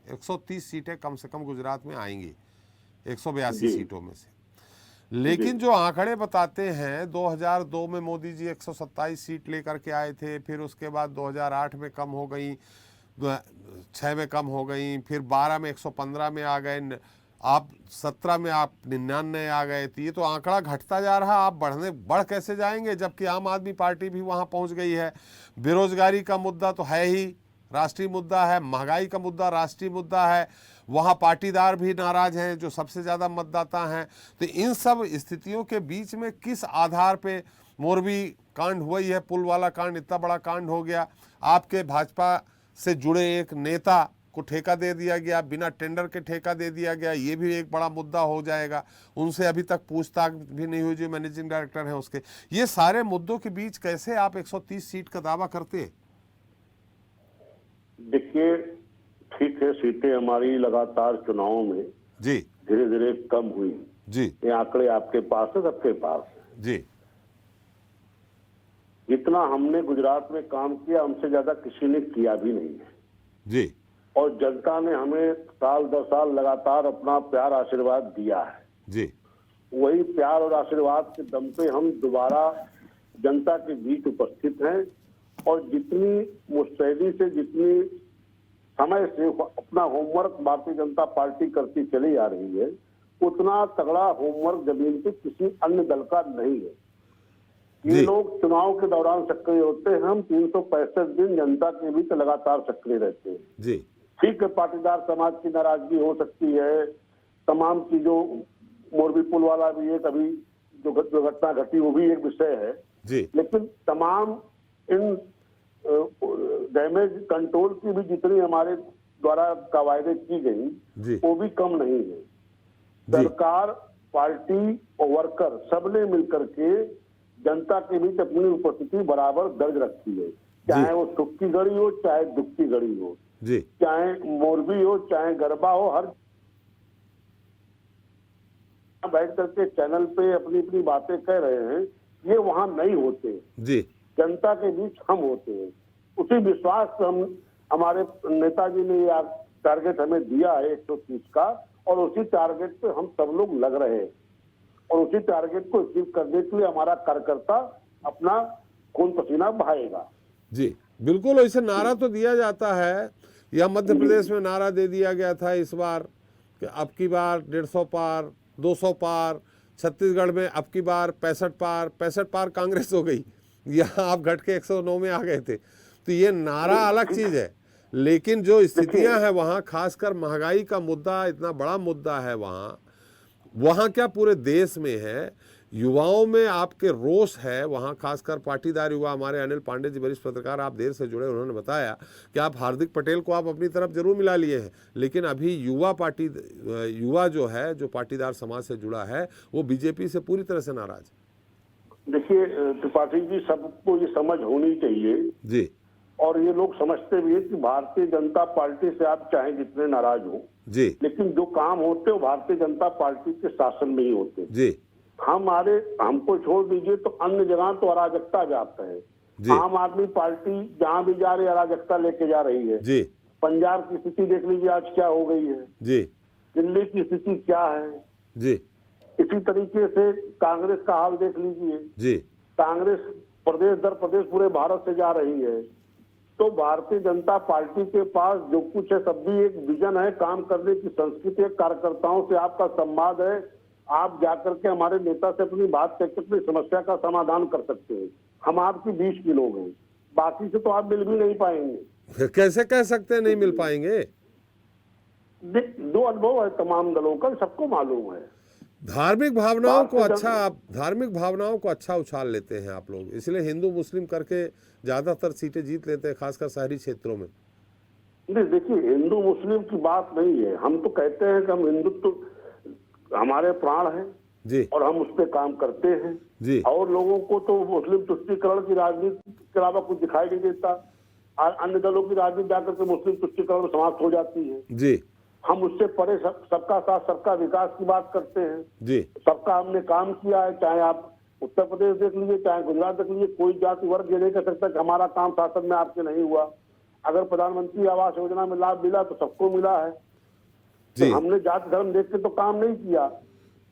130 सीटें कम से कम गुजरात में आएंगी 182 सीटों में से। लेकिन जो आंकड़े बताते हैं, 2002 में मोदी जी 127 सीट लेकर के आए थे, फिर उसके बाद 2008 में कम हो गई, 6 में कम हो गई, फिर 12 में 115 में आ गए, आप 17 में आप 99 आ गए। तो ये तो आंकड़ा घटता जा रहा, आप बढ़ कैसे जाएंगे, जबकि आम आदमी पार्टी भी वहां पहुंच गई है। बेरोजगारी का मुद्दा तो है ही, राष्ट्रीय मुद्दा है, महंगाई का मुद्दा राष्ट्रीय मुद्दा है, वहाँ पाटीदार भी नाराज हैं जो सबसे ज़्यादा मतदाता हैं। तो इन सब स्थितियों के बीच में किस आधार पे मोरबी कांड हुआ ही है, पुल वाला कांड इतना बड़ा कांड हो गया, आपके भाजपा से जुड़े एक नेता को ठेका दे दिया गया, बिना टेंडर के ठेका दे दिया गया, ये भी एक बड़ा मुद्दा हो जाएगा। उनसे अभी तक पूछताछ भी नहीं हुई जो मैनेजिंग डायरेक्टर हैं उसके। ये सारे मुद्दों के बीच कैसे आप 130 सीट का दावा करते हैं? देखिए, ठीक है, सीटें हमारी लगातार चुनावों में जी धीरे धीरे कम हुई। जी ये आंकड़े आपके पास है, सबके पास है। जी जितना हमने गुजरात में काम किया, हमसे ज्यादा किसी ने किया भी नहीं है। जी और जनता ने हमें साल दर साल लगातार अपना प्यार आशीर्वाद दिया है। जी वही प्यार और आशीर्वाद के दम पे हम दोबारा जनता के बीच उपस्थित हैं और जितनी मुस्तैदी से, जितनी समय से अपना होमवर्क भारतीय जनता पार्टी करती चली आ रही है, उतना तगड़ा होमवर्क जमीन पे किसी अन्य दल का नहीं है। ये जी। लोग चुनाव के दौरान सक्रिय होते हैं, हम 365 दिन जनता के बीच लगातार सक्रिय रहते हैं। जी ठीक है, पाटीदार समाज की नाराजगी हो सकती है, तमाम चीजों, मोरबी पुल वाला भी एक अभी जो दुर्घटना घटी वो भी एक विषय है, जी लेकिन तमाम इन डैमेज कंट्रोल की भी जितनी हमारे द्वारा कवायदे की गई जी वो भी कम नहीं है। सरकार, पार्टी और वर्कर सबने मिलकर के जनता के बीच अपनी उपस्थिति बराबर दर्ज रखी है, चाहे वो सुख की घड़ी हो चाहे दुख की घड़ी हो, जी चाहे मोरबी हो चाहे गरबा हो, हर बैठ करके चैनल पे अपनी अपनी बातें कह रहे हैं, ये वहां नहीं होते। जी जनता के बीच हम होते हैं। उसी विश्वास से हम, हमारे नेताजी ने ये टारगेट हमें दिया है 130 का, और उसी टारगेट पे हम सब लोग लग रहे हैं और उसी टारगेट को अचीव करने के लिए हमारा कार्यकर्ता अपना खून पसीना बहाएगा। जी बिल्कुल। ऐसे नारा तो दिया जाता है, या मध्य प्रदेश में नारा दे दिया गया था इस बार कि अब की बार 150 पार, 200 पार, छत्तीसगढ़ में अब की बार 65 पार। 65 पार कांग्रेस हो गई, यहाँ आप घट के 109 में आ गए थे। तो ये नारा अलग चीज है, लेकिन जो स्थितियां हैं वहाँ, खासकर महंगाई का मुद्दा इतना बड़ा मुद्दा है वहाँ क्या पूरे देश में है, युवाओं में आपके रोष है वहाँ, खासकर पाटीदार युवा। हमारे अनिल पांडे जी वरिष्ठ पत्रकार, आप देर से जुड़े, उन्होंने बताया कि आप हार्दिक पटेल को आप अपनी तरफ जरूर मिला लिए हैं, लेकिन अभी युवा जो है, जो पाटीदार समाज से जुड़ा है, वो बीजेपी से पूरी तरह से नाराज है। देखिए त्रिपाठी जी, सबको ये समझ होनी चाहिए जी, और ये लोग समझते भी है कि भारतीय जनता पार्टी से आप चाहे जितने नाराज हो जी लेकिन जो काम होते हैं वो भारतीय जनता पार्टी के शासन में ही होते। जी हमको छोड़ दीजिए तो अन्य जगह तो अराजकता जाता है। जी आम आदमी पार्टी जहाँ भी जा रही है अराजकता लेके जा रही है। जी पंजाब की स्थिति देख लीजिए आज क्या हो गई है, जी दिल्ली की स्थिति क्या है, जी इसी तरीके से कांग्रेस का हाल देख लीजिए। जी कांग्रेस प्रदेश दर प्रदेश पूरे भारत से जा रही है। तो भारतीय जनता पार्टी के पास जो कुछ है सब भी एक विजन है, काम करने की संस्कृति है, कार्यकर्ताओं से आपका संवाद है, आप जाकर के हमारे नेता से अपनी बात करके अपनी समस्या का समाधान कर सकते हैं। हम आपके बीच के लोग हैं, बाकी से तो आप मिल भी नहीं पाएंगे। कैसे कह सकते हैं नहीं मिल पाएंगे? दो अनुभव है तमाम दलों का, सबको मालूम है। धार्मिक भावनाओं को अच्छा उछाल लेते हैं आप लोग, इसलिए हिंदू मुस्लिम करके ज्यादातर सीटें जीत लेते हैं, खासकर शहरी क्षेत्रों में। नहीं, देखिए हिंदू मुस्लिम की बात नहीं है, हम तो कहते हैं कि हम हिंदुत्व हमारे प्राण है जी, और हम उस पर काम करते हैं जी, और लोगों को तो मुस्लिम तुष्टीकरण की राजनीति के अलावा कुछ दिखाई नहीं देता। अन्य दलों की राजनीति जाकर के मुस्लिम तुष्टीकरण समाप्त हो जाती है जी, हम उससे परे सबका साथ सबका विकास की बात करते हैं जी, सबका हमने काम किया है। चाहे आप उत्तर प्रदेश देख लीजिए, चाहे गुजरात देख लीजिए, कोई जाति वर्ग ये नहीं कह सकता कि हमारा काम शासन में आपके नहीं हुआ। अगर प्रधानमंत्री आवास योजना में लाभ मिला तो सबको मिला है। जी। तो हमने जाति धर्म देख के तो काम नहीं किया।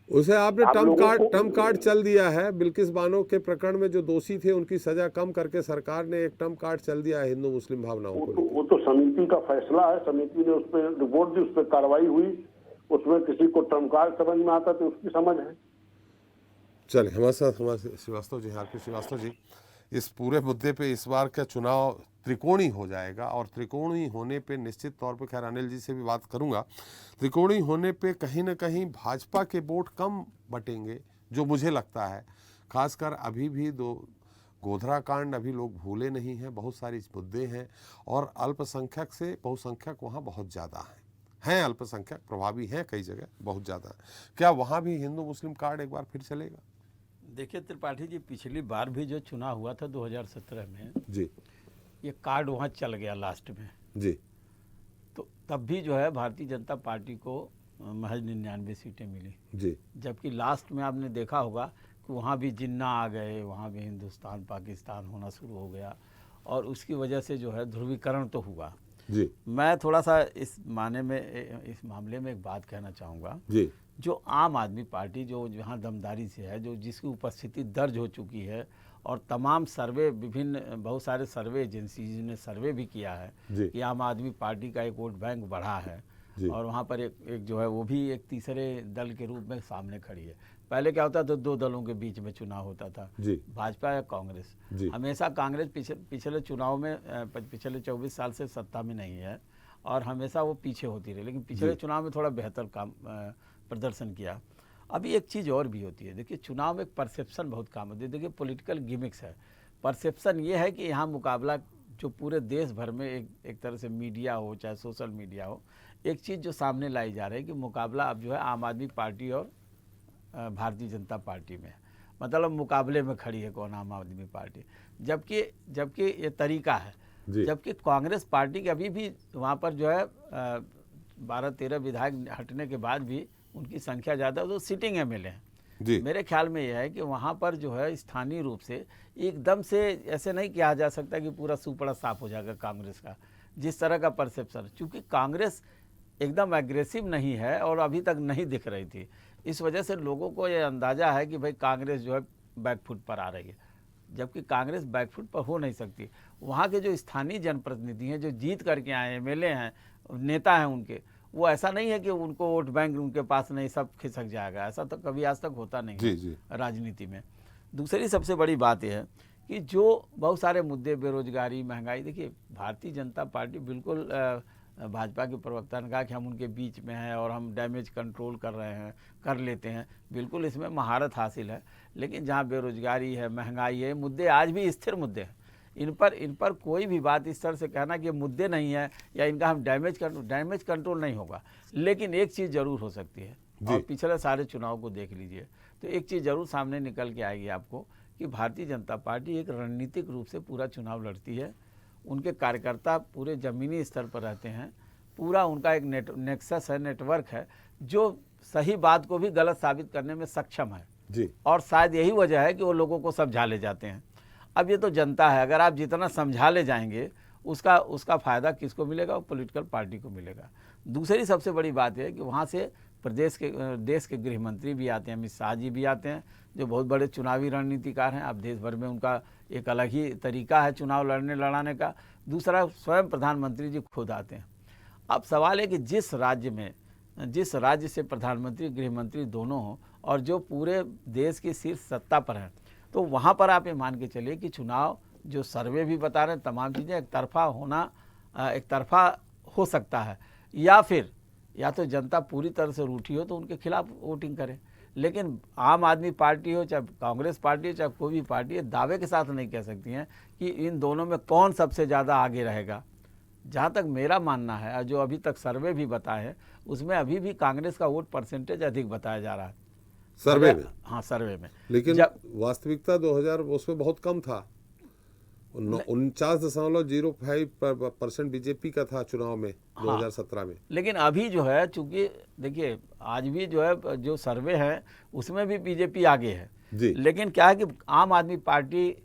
उसे आपने आप लोगों को- टर्म कार्ड चल दिया है। बिल्किस बानो के प्रकरण में जो दोषी थे उनकी सजा कम करके सरकार ने एक टर्म कार्ड चल दिया है हिंदू मुस्लिम भावनाओं को। वो तो समिति का फैसला है, समिति ने उस पर रिपोर्ट दी, उस पर कार्रवाई हुई, उसमें किसी को टर्म कार्ड समझ में आता तो उसकी समझ है। चलिए हमारे साथ हमारे श्रीवास्तव जी, आरपी श्रीवास्तव जी, इस पूरे मुद्दे पे इस बार का चुनाव त्रिकोणी हो जाएगा, और त्रिकोणी होने पे निश्चित तौर पे, खैर अनिल जी से भी बात करूंगा, त्रिकोणी होने पे कहीं ना कहीं भाजपा के वोट कम बटेंगे, जो मुझे लगता है। खासकर अभी भी गोधरा कांड अभी लोग भूले नहीं हैं, बहुत सारी मुद्दे हैं, और अल्पसंख्यक से बहुसंख्यक वहाँ बहुत ज़्यादा हैं अल्पसंख्यक प्रभावी हैं कई जगह बहुत ज़्यादा। क्या वहाँ भी हिंदू मुस्लिम कार्ड एक बार फिर चलेगा? देखिए त्रिपाठी जी, पिछली बार भी जो चुनाव हुआ था 2017 में जी ये कार्ड वहाँ चल गया लास्ट में। जी। तो तब भी जो है भारतीय जनता पार्टी को महज 99 सीटें मिली जी। जबकि लास्ट में आपने देखा होगा कि वहाँ भी जिन्ना आ गए, वहाँ भी हिंदुस्तान पाकिस्तान होना शुरू हो गया, और उसकी वजह से जो है ध्रुवीकरण तो हुआ। जी। मैं थोड़ा सा इस मामले में एक बात कहना चाहूँगा। जी। जो आम आदमी पार्टी जो जहाँ दमदारी से है, जो जिसकी उपस्थिति दर्ज हो चुकी है, और तमाम सर्वे, विभिन्न बहुत सारे सर्वे एजेंसीज ने सर्वे भी किया है कि आम आदमी पार्टी का एक वोट बैंक बढ़ा है, और वहाँ पर एक जो है वो भी एक तीसरे दल के रूप में सामने खड़ी है। पहले क्या होता था, दो दलों के बीच में चुनाव होता था, भाजपा या कांग्रेस। हमेशा कांग्रेस पिछले चुनाव में पिछले 24 साल से सत्ता में नहीं है, और हमेशा वो पीछे होती रही, लेकिन पिछले चुनाव में थोड़ा बेहतर काम प्रदर्शन किया। अभी एक चीज़ और भी होती है, देखिए चुनाव में एक परसेप्शन बहुत काम होती है। देखिए पॉलिटिकल गिमिक्स है। परसेप्शन ये है कि यहाँ मुकाबला जो पूरे देश भर में एक तरह से मीडिया हो चाहे सोशल मीडिया हो, एक चीज़ जो सामने लाई जा रही है कि मुकाबला अब जो है आम आदमी पार्टी और भारतीय जनता पार्टी में, मतलब मुकाबले में खड़ी है कौन, आम आदमी पार्टी। जबकि ये तरीका है, जबकि कांग्रेस पार्टी के अभी भी वहाँ पर जो है 12-13 विधायक हटने के बाद भी उनकी संख्या ज़्यादा, तो सिटिंग एमएलए हैं। मेरे ख्याल में यह है कि वहाँ पर जो है स्थानीय रूप से एकदम से ऐसे नहीं किया जा सकता कि पूरा सुपड़ा साफ हो जाएगा कांग्रेस का, जिस तरह का परसेप्शन। चूँकि कांग्रेस एकदम एग्रेसिव नहीं है और अभी तक नहीं दिख रही थी, इस वजह से लोगों को ये अंदाज़ा है कि भाई कांग्रेस जो है बैकफुट पर आ रही है, जबकि कांग्रेस बैकफुट पर हो नहीं सकती। वहाँ के जो स्थानीय जनप्रतिनिधि हैं, जो जीत करके आए, एमएलए हैं, नेता हैं उनके, वो ऐसा नहीं है कि उनको वोट बैंक उनके पास नहीं, सब खिसक जाएगा, ऐसा तो कभी आज तक होता नहीं है राजनीति में। दूसरी सबसे बड़ी बात यह है कि जो बहुत सारे मुद्दे, बेरोजगारी, महंगाई, देखिए भारतीय जनता पार्टी बिल्कुल भाजपा के प्रवक्ता ने कहा कि हम उनके बीच में हैं और हम डैमेज कंट्रोल कर रहे हैं, कर लेते हैं, बिल्कुल इसमें महारत हासिल है। लेकिन जहाँ बेरोजगारी है, महंगाई है, मुद्दे आज भी स्थिर मुद्दे हैं। इन पर कोई भी बात इस तरह से कहना कि ये मुद्दे नहीं है या इनका हम डैमेज कंट्रोल नहीं होगा। लेकिन एक चीज़ ज़रूर हो सकती है, और पिछले सारे चुनाव को देख लीजिए तो एक चीज़ ज़रूर सामने निकल के आएगी आपको कि भारतीय जनता पार्टी एक रणनीतिक रूप से पूरा चुनाव लड़ती है। उनके कार्यकर्ता पूरे ज़मीनी स्तर पर रहते हैं, पूरा उनका एक नेक्सस है, नेटवर्क है, जो सही बात को भी गलत साबित करने में सक्षम है। और शायद यही वजह है कि वो लोगों को समझा ले जाते हैं। अब ये तो जनता है, अगर आप जितना समझा ले जाएंगे उसका फ़ायदा किसको मिलेगा? वो पॉलिटिकल पार्टी को मिलेगा। दूसरी सबसे बड़ी बात है कि वहाँ से देश के गृह मंत्री भी आते हैं, अमित शाह जी भी आते हैं, जो बहुत बड़े चुनावी रणनीतिकार हैं। अब देश भर में उनका एक अलग ही तरीका है चुनाव लड़ाने का। दूसरा, स्वयं प्रधानमंत्री जी खुद आते हैं। अब सवाल है कि जिस राज्य से प्रधानमंत्री गृह मंत्री दोनों हों और जो पूरे देश की शीर्ष सत्ता पर हैं, तो वहाँ पर आप ये मान के चलिए कि चुनाव जो सर्वे भी बता रहे हैं, तमाम चीज़ें एक तरफा हो सकता है, या तो जनता पूरी तरह से रूठी हो तो उनके खिलाफ वोटिंग करे। लेकिन आम आदमी पार्टी हो, चाहे कांग्रेस पार्टी हो, चाहे कोई भी पार्टी है, दावे के साथ नहीं कह सकती हैं कि इन दोनों में कौन सबसे ज़्यादा आगे रहेगा। जहाँ तक मेरा मानना है, जो अभी तक सर्वे भी बताए हैं, उसमें अभी भी कांग्रेस का वोट परसेंटेज अधिक बताया जा रहा है सर्वे में। हाँ, सर्वे में। लेकिन वास्तविकता 2000 उसमें बहुत कम था, 49.05% बीजेपी का था चुनाव में 2017 में। लेकिन अभी जो है, चूंकि देखिए आज भी जो है जो सर्वे है उसमें भी बीजेपी आगे है जी। लेकिन क्या है कि आम आदमी पार्टी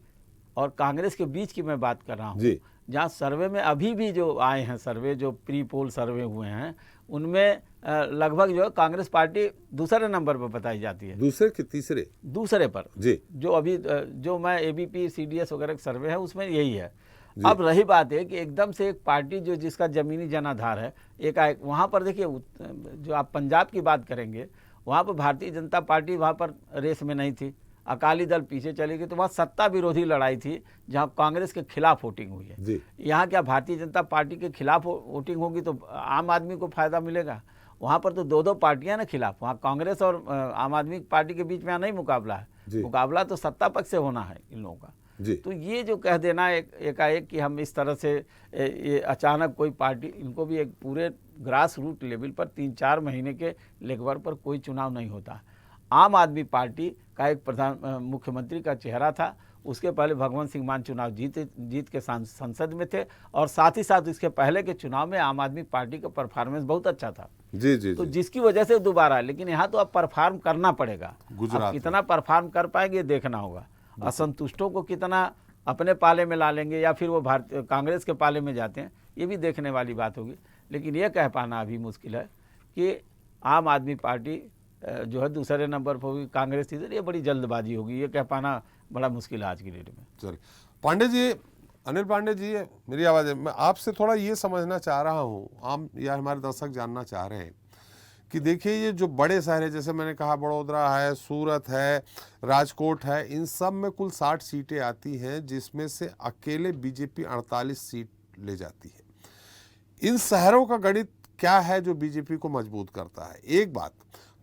और कांग्रेस के बीच की मैं बात कर रहा हूँ, जहाँ सर्वे में अभी भी जो आए हैं सर्वे, जो प्री पोल सर्वे हुए हैं, उनमें लगभग जो है कांग्रेस पार्टी दूसरे नंबर पर बताई जाती है। दूसरे पर जी। जो अभी जो मैं एबीपी सीडीएस वगैरह सर्वे है उसमें यही है। अब रही बात है कि एकदम से एक पार्टी जो जिसका जमीनी जनाधार है, एक वहाँ पर देखिए, जो आप पंजाब की बात करेंगे, वहाँ पर भारतीय जनता पार्टी वहाँ पर रेस में नहीं थी। अकाली दल पीछे चली गई, तो वहाँ सत्ता विरोधी लड़ाई थी जहाँ कांग्रेस के खिलाफ वोटिंग हुई है। जी। यहाँ क्या भारतीय जनता पार्टी के खिलाफ वोटिंग होगी तो आम आदमी को फायदा मिलेगा? वहाँ पर तो दो दो पार्टियां ना खिलाफ, वहाँ कांग्रेस और आम आदमी पार्टी के बीच में यहाँ नहीं मुकाबला है, मुकाबला तो सत्ता पक्ष से होना है इन लोगों का। जी। तो ये जो कह देना एकाएक कि हम इस तरह से ये अचानक कोई पार्टी, इनको भी एक पूरे ग्रास रूट लेवल पर 3-4 महीने के लेवल पर कोई चुनाव नहीं होता। आम आदमी पार्टी का एक मुख्यमंत्री का चेहरा था, उसके पहले भगवंत सिंह मान चुनाव जीत के संसद में थे, और साथ ही साथ इसके पहले के चुनाव में आम आदमी पार्टी का परफॉर्मेंस बहुत अच्छा था। जी जी तो जी। जिसकी वजह से दोबारा, लेकिन यहाँ तो अब परफॉर्म करना पड़ेगा। गुजरात अब कितना परफॉर्म कर पाएंगे देखना होगा। असंतुष्टों को कितना अपने पाले में ला लेंगे या फिर वो भारतीय कांग्रेस के पाले में जाते हैं, ये भी देखने वाली बात होगी। लेकिन ये कह पाना अभी मुश्किल है कि आम आदमी पार्टी जो है दूसरे नंबर पर होगी, कांग्रेस तीसरे, ये बड़ी जल्दबाजी होगी। ये कह पाना बड़ा मुश्किल है आज की डेट में। चलिए पांडे जी, अनिल पांडे जी, मेरी आवाज़ है, मैं आपसे थोड़ा ये समझना चाह रहा हूँ, आम या हमारे दर्शक जानना चाह रहे हैं कि देखिए ये जो बड़े शहर है, जैसे मैंने कहा बड़ौदा है, सूरत है, राजकोट है, इन सब में कुल 60 सीटें आती हैं, जिसमें से अकेले बीजेपी 48 सीट ले जाती है। इन शहरों का गणित क्या है जो बीजेपी को मजबूत करता है? एक बात।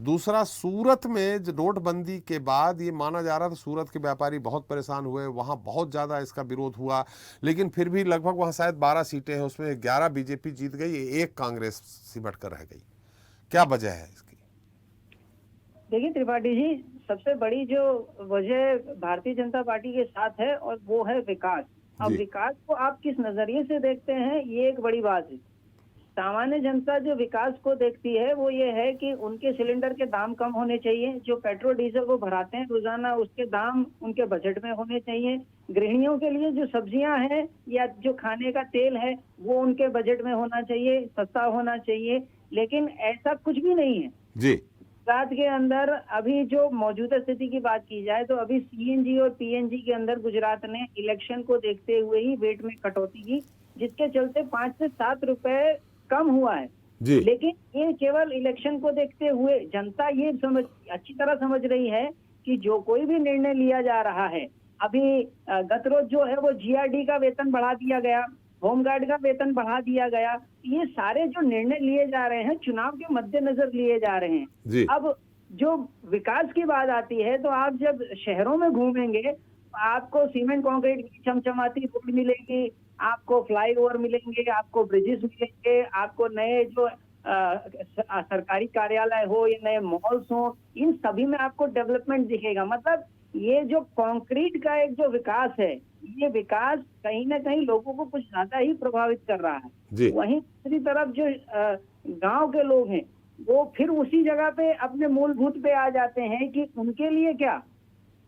दूसरा, सूरत में नोटबंदी के बाद ये माना जा रहा था सूरत के व्यापारी बहुत परेशान हुए, वहाँ बहुत ज़्यादा इसका विरोध हुआ, लेकिन फिर भी लगभग वहाँ शायद 12 सीटें हैं, उसमें 11 बीजेपी जीत गई, एक कांग्रेस सिमट कर रह गई। क्या वजह है इसकी? देखिए त्रिपाठी जी, सबसे बड़ी जो वजह भारतीय जनता पार्टी के साथ है और वो है विकास। अब विकास को आप किस नजरिए से देखते हैं, ये एक बड़ी बात है। सामान्य जनता जो विकास को देखती है वो ये है कि उनके सिलेंडर के दाम कम होने चाहिए, जो पेट्रोल डीजल वो भराते हैं रोजाना उसके दाम उनके बजट में होने चाहिए, गृहिणियों के लिए जो सब्जियां हैं या जो खाने का तेल है वो उनके बजट में होना चाहिए, सस्ता होना चाहिए। लेकिन ऐसा कुछ भी नहीं है जी। गुजरात के अंदर। अभी जो मौजूदा स्थिति की बात की जाए तो अभी सीएनजी और पीएनजी के अंदर गुजरात ने इलेक्शन को देखते हुए ही वेट में कटौती की, जिसके चलते 5 से 7 रुपए कम हुआ है जी। लेकिन ये केवल इलेक्शन को देखते हुए जनता ये अच्छी तरह समझ रही है कि जो कोई भी निर्णय लिया जा रहा है, अभी गत रोज जो है वो जीआरडी का वेतन बढ़ा दिया गया, होमगार्ड का वेतन बढ़ा दिया गया, ये सारे जो निर्णय लिए जा रहे हैं चुनाव के मद्देनजर लिए जा रहे हैं जी। अब जो विकास की बात आती है तो आप जब शहरों में घूमेंगे आपको सीमेंट कंक्रीट की चमचमाती रोड मिलेगी, आपको फ्लाईओवर मिलेंगे, आपको ब्रिजेस मिलेंगे, आपको नए जो सरकारी कार्यालय हो या नए मॉल्स हो, इन सभी में आपको डेवलपमेंट दिखेगा। मतलब ये जो कंक्रीट का एक जो विकास है, ये विकास कहीं ना कहीं लोगों को कुछ ज्यादा ही प्रभावित कर रहा है। वहीं दूसरी तरफ जो गांव के लोग हैं वो फिर उसी जगह पे अपने मूलभूत पे आ जाते हैं कि उनके लिए क्या,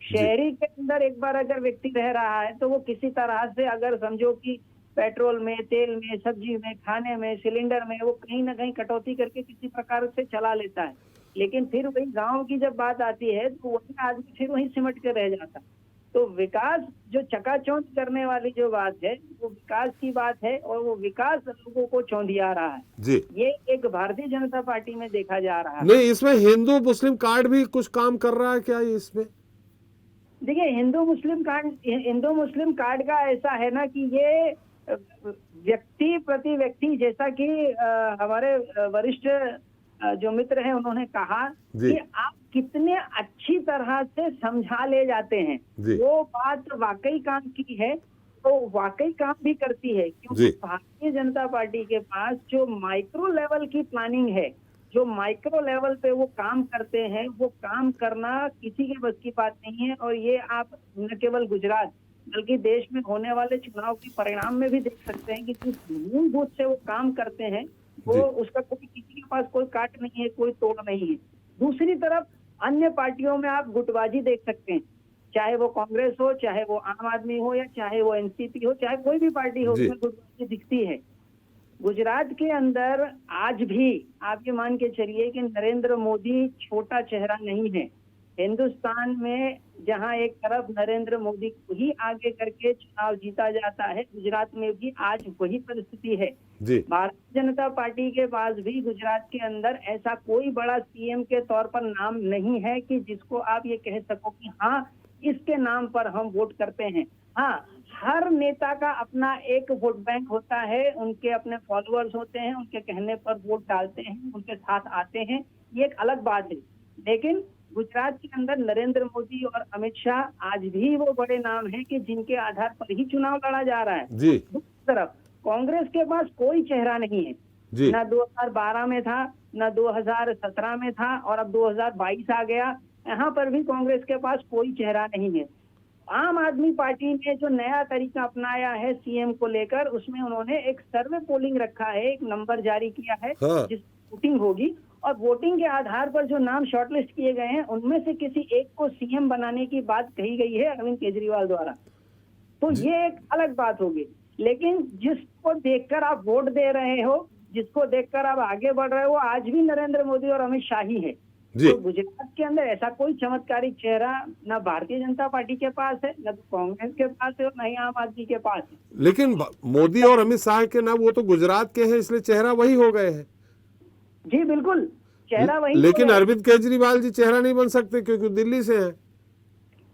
शहरी के अंदर एक बार अगर व्यक्ति रह रहा है तो वो किसी तरह से अगर समझो कि पेट्रोल में, तेल में, सब्जी में, खाने में, सिलेंडर में वो कहीं ना कहीं कटौती करके किसी प्रकार से चला लेता है। लेकिन फिर वही गांव की जब बात आती है तो वही आदमी फिर वहीं सिमट के रह जाता है। तो विकास जो चकाचौंध करने वाली जो बात है वो विकास की बात है और वो विकास लोगों को चौंधिया रहा है जी। ये एक भारतीय जनता पार्टी में देखा जा रहा है। नहीं, इसमें हिंदू मुस्लिम कार्ड भी कुछ काम कर रहा है क्या इसमें? देखिए हिंदू मुस्लिम कार्ड का ऐसा है ना कि ये व्यक्ति प्रति व्यक्ति, जैसा कि हमारे वरिष्ठ जो मित्र हैं उन्होंने कहा कि आप कितने अच्छी तरह से समझा ले जाते हैं, वो बात वाकई काम की है, तो वाकई काम भी करती है। क्योंकि भारतीय जनता पार्टी के पास जो माइक्रो लेवल की प्लानिंग है, जो माइक्रो लेवल पे वो काम करते हैं, वो काम करना किसी के बस की बात नहीं है। और ये आप न केवल गुजरात बल्कि देश में होने वाले चुनाव के परिणाम में भी देख सकते हैं कि जिस मूलभूत से वो काम करते हैं वो उसका कोई किसी के पास कोई काट नहीं है, कोई तोड़ नहीं है। दूसरी तरफ अन्य पार्टियों में आप गुटबाजी देख सकते हैं, चाहे वो कांग्रेस हो, चाहे वो आम आदमी हो, या चाहे वो एनसीपी हो, चाहे कोई भी पार्टी हो, उसमें गुटबाजी दिखती है। गुजरात के अंदर आज भी आप ये मान के चलिए कि नरेंद्र मोदी छोटा चेहरा नहीं है। हिंदुस्तान में जहां एक तरफ नरेंद्र मोदी को ही आगे करके चुनाव जीता जाता है, गुजरात में भी आज वही परिस्थिति है। भारतीय जनता पार्टी के पास भी गुजरात के अंदर ऐसा कोई बड़ा सीएम के तौर पर नाम नहीं है कि जिसको आप ये कह सको कि हाँ इसके नाम पर हम वोट करते हैं। हाँ, हर नेता का अपना एक वोट बैंक होता है, उनके अपने फॉलोअर्स होते हैं, उनके कहने पर वोट डालते हैं, उनके साथ आते हैं, ये एक अलग बात है। लेकिन गुजरात के अंदर नरेंद्र मोदी और अमित शाह आज भी वो बड़े नाम हैं कि जिनके आधार पर ही चुनाव लड़ा जा रहा है। जी। दूसरी तरफ कांग्रेस के पास कोई चेहरा नहीं है, जी। ना 2012 में था, ना 2017 में था, और अब 2022 आ गया, यहाँ पर भी कांग्रेस के पास कोई चेहरा नहीं है। आम आदमी पार्टी ने जो नया तरीका अपनाया है सीएम को लेकर, उसमें उन्होंने एक सर्वे पोलिंग रखा है, एक नंबर जारी किया है, हाँ। जिस वोटिंग होगी, और वोटिंग के आधार पर जो नाम शॉर्टलिस्ट किए गए हैं उनमें से किसी एक को सीएम बनाने की बात कही गई है अरविंद केजरीवाल द्वारा। तो ये एक अलग बात होगी। लेकिन जिसको देखकर आप वोट दे रहे हो, जिसको देखकर आप आगे बढ़ रहे हो, आज भी नरेंद्र मोदी और अमित शाह ही है। जी। तो गुजरात के अंदर ऐसा कोई चमत्कारिक चेहरा ना भारतीय जनता पार्टी के पास है, ना कांग्रेस के पास है, और ना ही आम आदमी के पास है। लेकिन मोदी और अमित शाह के ना, वो तो गुजरात के हैं, इसलिए चेहरा वही हो गए हैं। जी बिल्कुल, चेहरा वही। लेकिन अरविंद केजरीवाल जी चेहरा नहीं बन सकते क्योंकि दिल्ली से हैं।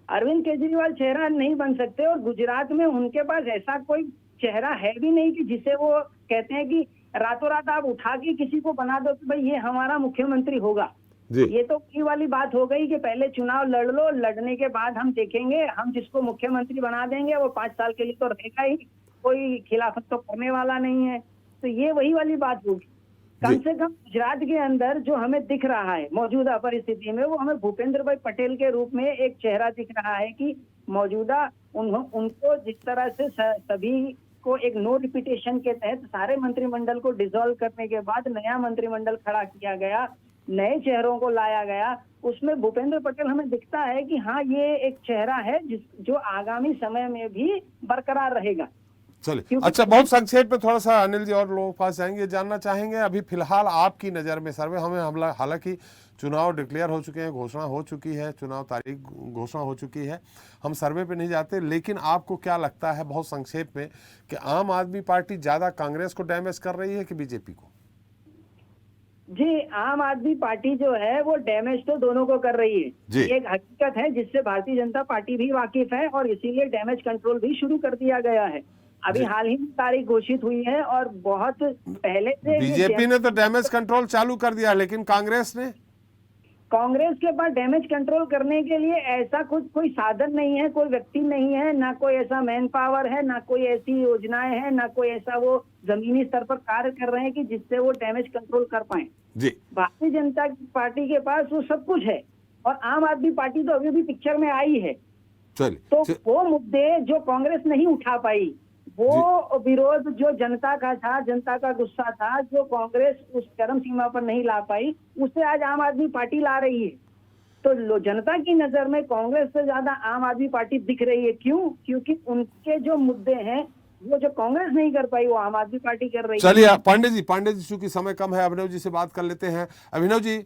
अरविंद केजरीवाल चेहरा नहीं बन सकते, और गुजरात में उनके पास ऐसा कोई चेहरा है भी नहीं कि जिसे वो कहते हैं कि रातों रात आप उठा के किसी को बना दो कि भाई ये हमारा मुख्यमंत्री होगा। जी। ये तो ये वाली बात हो गई कि पहले चुनाव लड़ लो, लड़ने के बाद हम देखेंगे, हम जिसको मुख्यमंत्री बना देंगे वो 5 साल के लिए तो रहेगा ही, कोई खिलाफत तो करने वाला नहीं है। तो ये वही वाली बात होगी। कम से कम गुजरात के अंदर जो हमें दिख रहा है मौजूदा परिस्थिति में, वो हमें भूपेंद्र भाई पटेल के रूप में एक चेहरा दिख रहा है कि मौजूदा उनको जिस तरह से सभी को एक नो रिपीटेशन के तहत सारे मंत्रिमंडल को डिसॉल्व करने के बाद नया मंत्रिमंडल खड़ा किया गया, नए चेहरों को लाया गया, उसमें भूपेंद्र पटेल हमें दिखता है कि हाँ, ये एक चेहरा है जो आगामी समय में भी बरकरार रहेगा। चलिए, अच्छा, बहुत संक्षेप में थोड़ा सा अनिल जी और लोगों के पास जाएंगे, जानना चाहेंगे अभी फिलहाल आपकी नज़र में सर्वे, हमें हालांकि चुनाव डिक्लेयर हो चुके हैं, घोषणा हो चुकी है, चुनाव तारीख घोषणा हो चुकी है, हम सर्वे पे नहीं जाते, लेकिन आपको क्या लगता है बहुत संक्षेप में कि आम आदमी पार्टी ज़्यादा कांग्रेस को डैमेज कर रही है कि बीजेपी को? जी, आम आदमी पार्टी जो है वो डैमेज तो दोनों को कर रही है। ये एक हकीकत है जिससे भारतीय जनता पार्टी भी वाकिफ है, और इसीलिए डैमेज कंट्रोल भी शुरू कर दिया गया है। अभी हाल ही में तारीख घोषित हुई है, और बहुत पहले से बीजेपी ने तो डैमेज कंट्रोल चालू कर दिया, लेकिन कांग्रेस के पास डैमेज कंट्रोल करने के लिए ऐसा कोई साधन नहीं है, कोई व्यक्ति नहीं है, ना कोई ऐसा मैन पावर है, ना कोई ऐसी योजनाएं हैं, ना कोई ऐसा वो जमीनी स्तर पर कार्य कर रहे हैं कि जिससे वो डैमेज कंट्रोल कर पाए। जी। भारतीय जनता पार्टी के पास वो सब कुछ है, और आम आदमी पार्टी तो अभी भी पिक्चर में आई है। तो वो मुद्दे जो कांग्रेस नहीं उठा पाई, वो विरोध जो जनता का था, जनता का गुस्सा था, जो कांग्रेस उस चरम सीमा पर नहीं ला पाई, उसे आज आम आदमी पार्टी ला रही है। तो जनता की नजर में कांग्रेस से ज्यादा आम आदमी पार्टी दिख रही है। क्यों? क्योंकि उनके जो मुद्दे हैं वो जो कांग्रेस नहीं कर पाई, वो आम आदमी पार्टी कर रही है। चलिए पांडे जी चूंकि समय कम है, अभिनव जी से बात कर लेते हैं। अभिनव जी,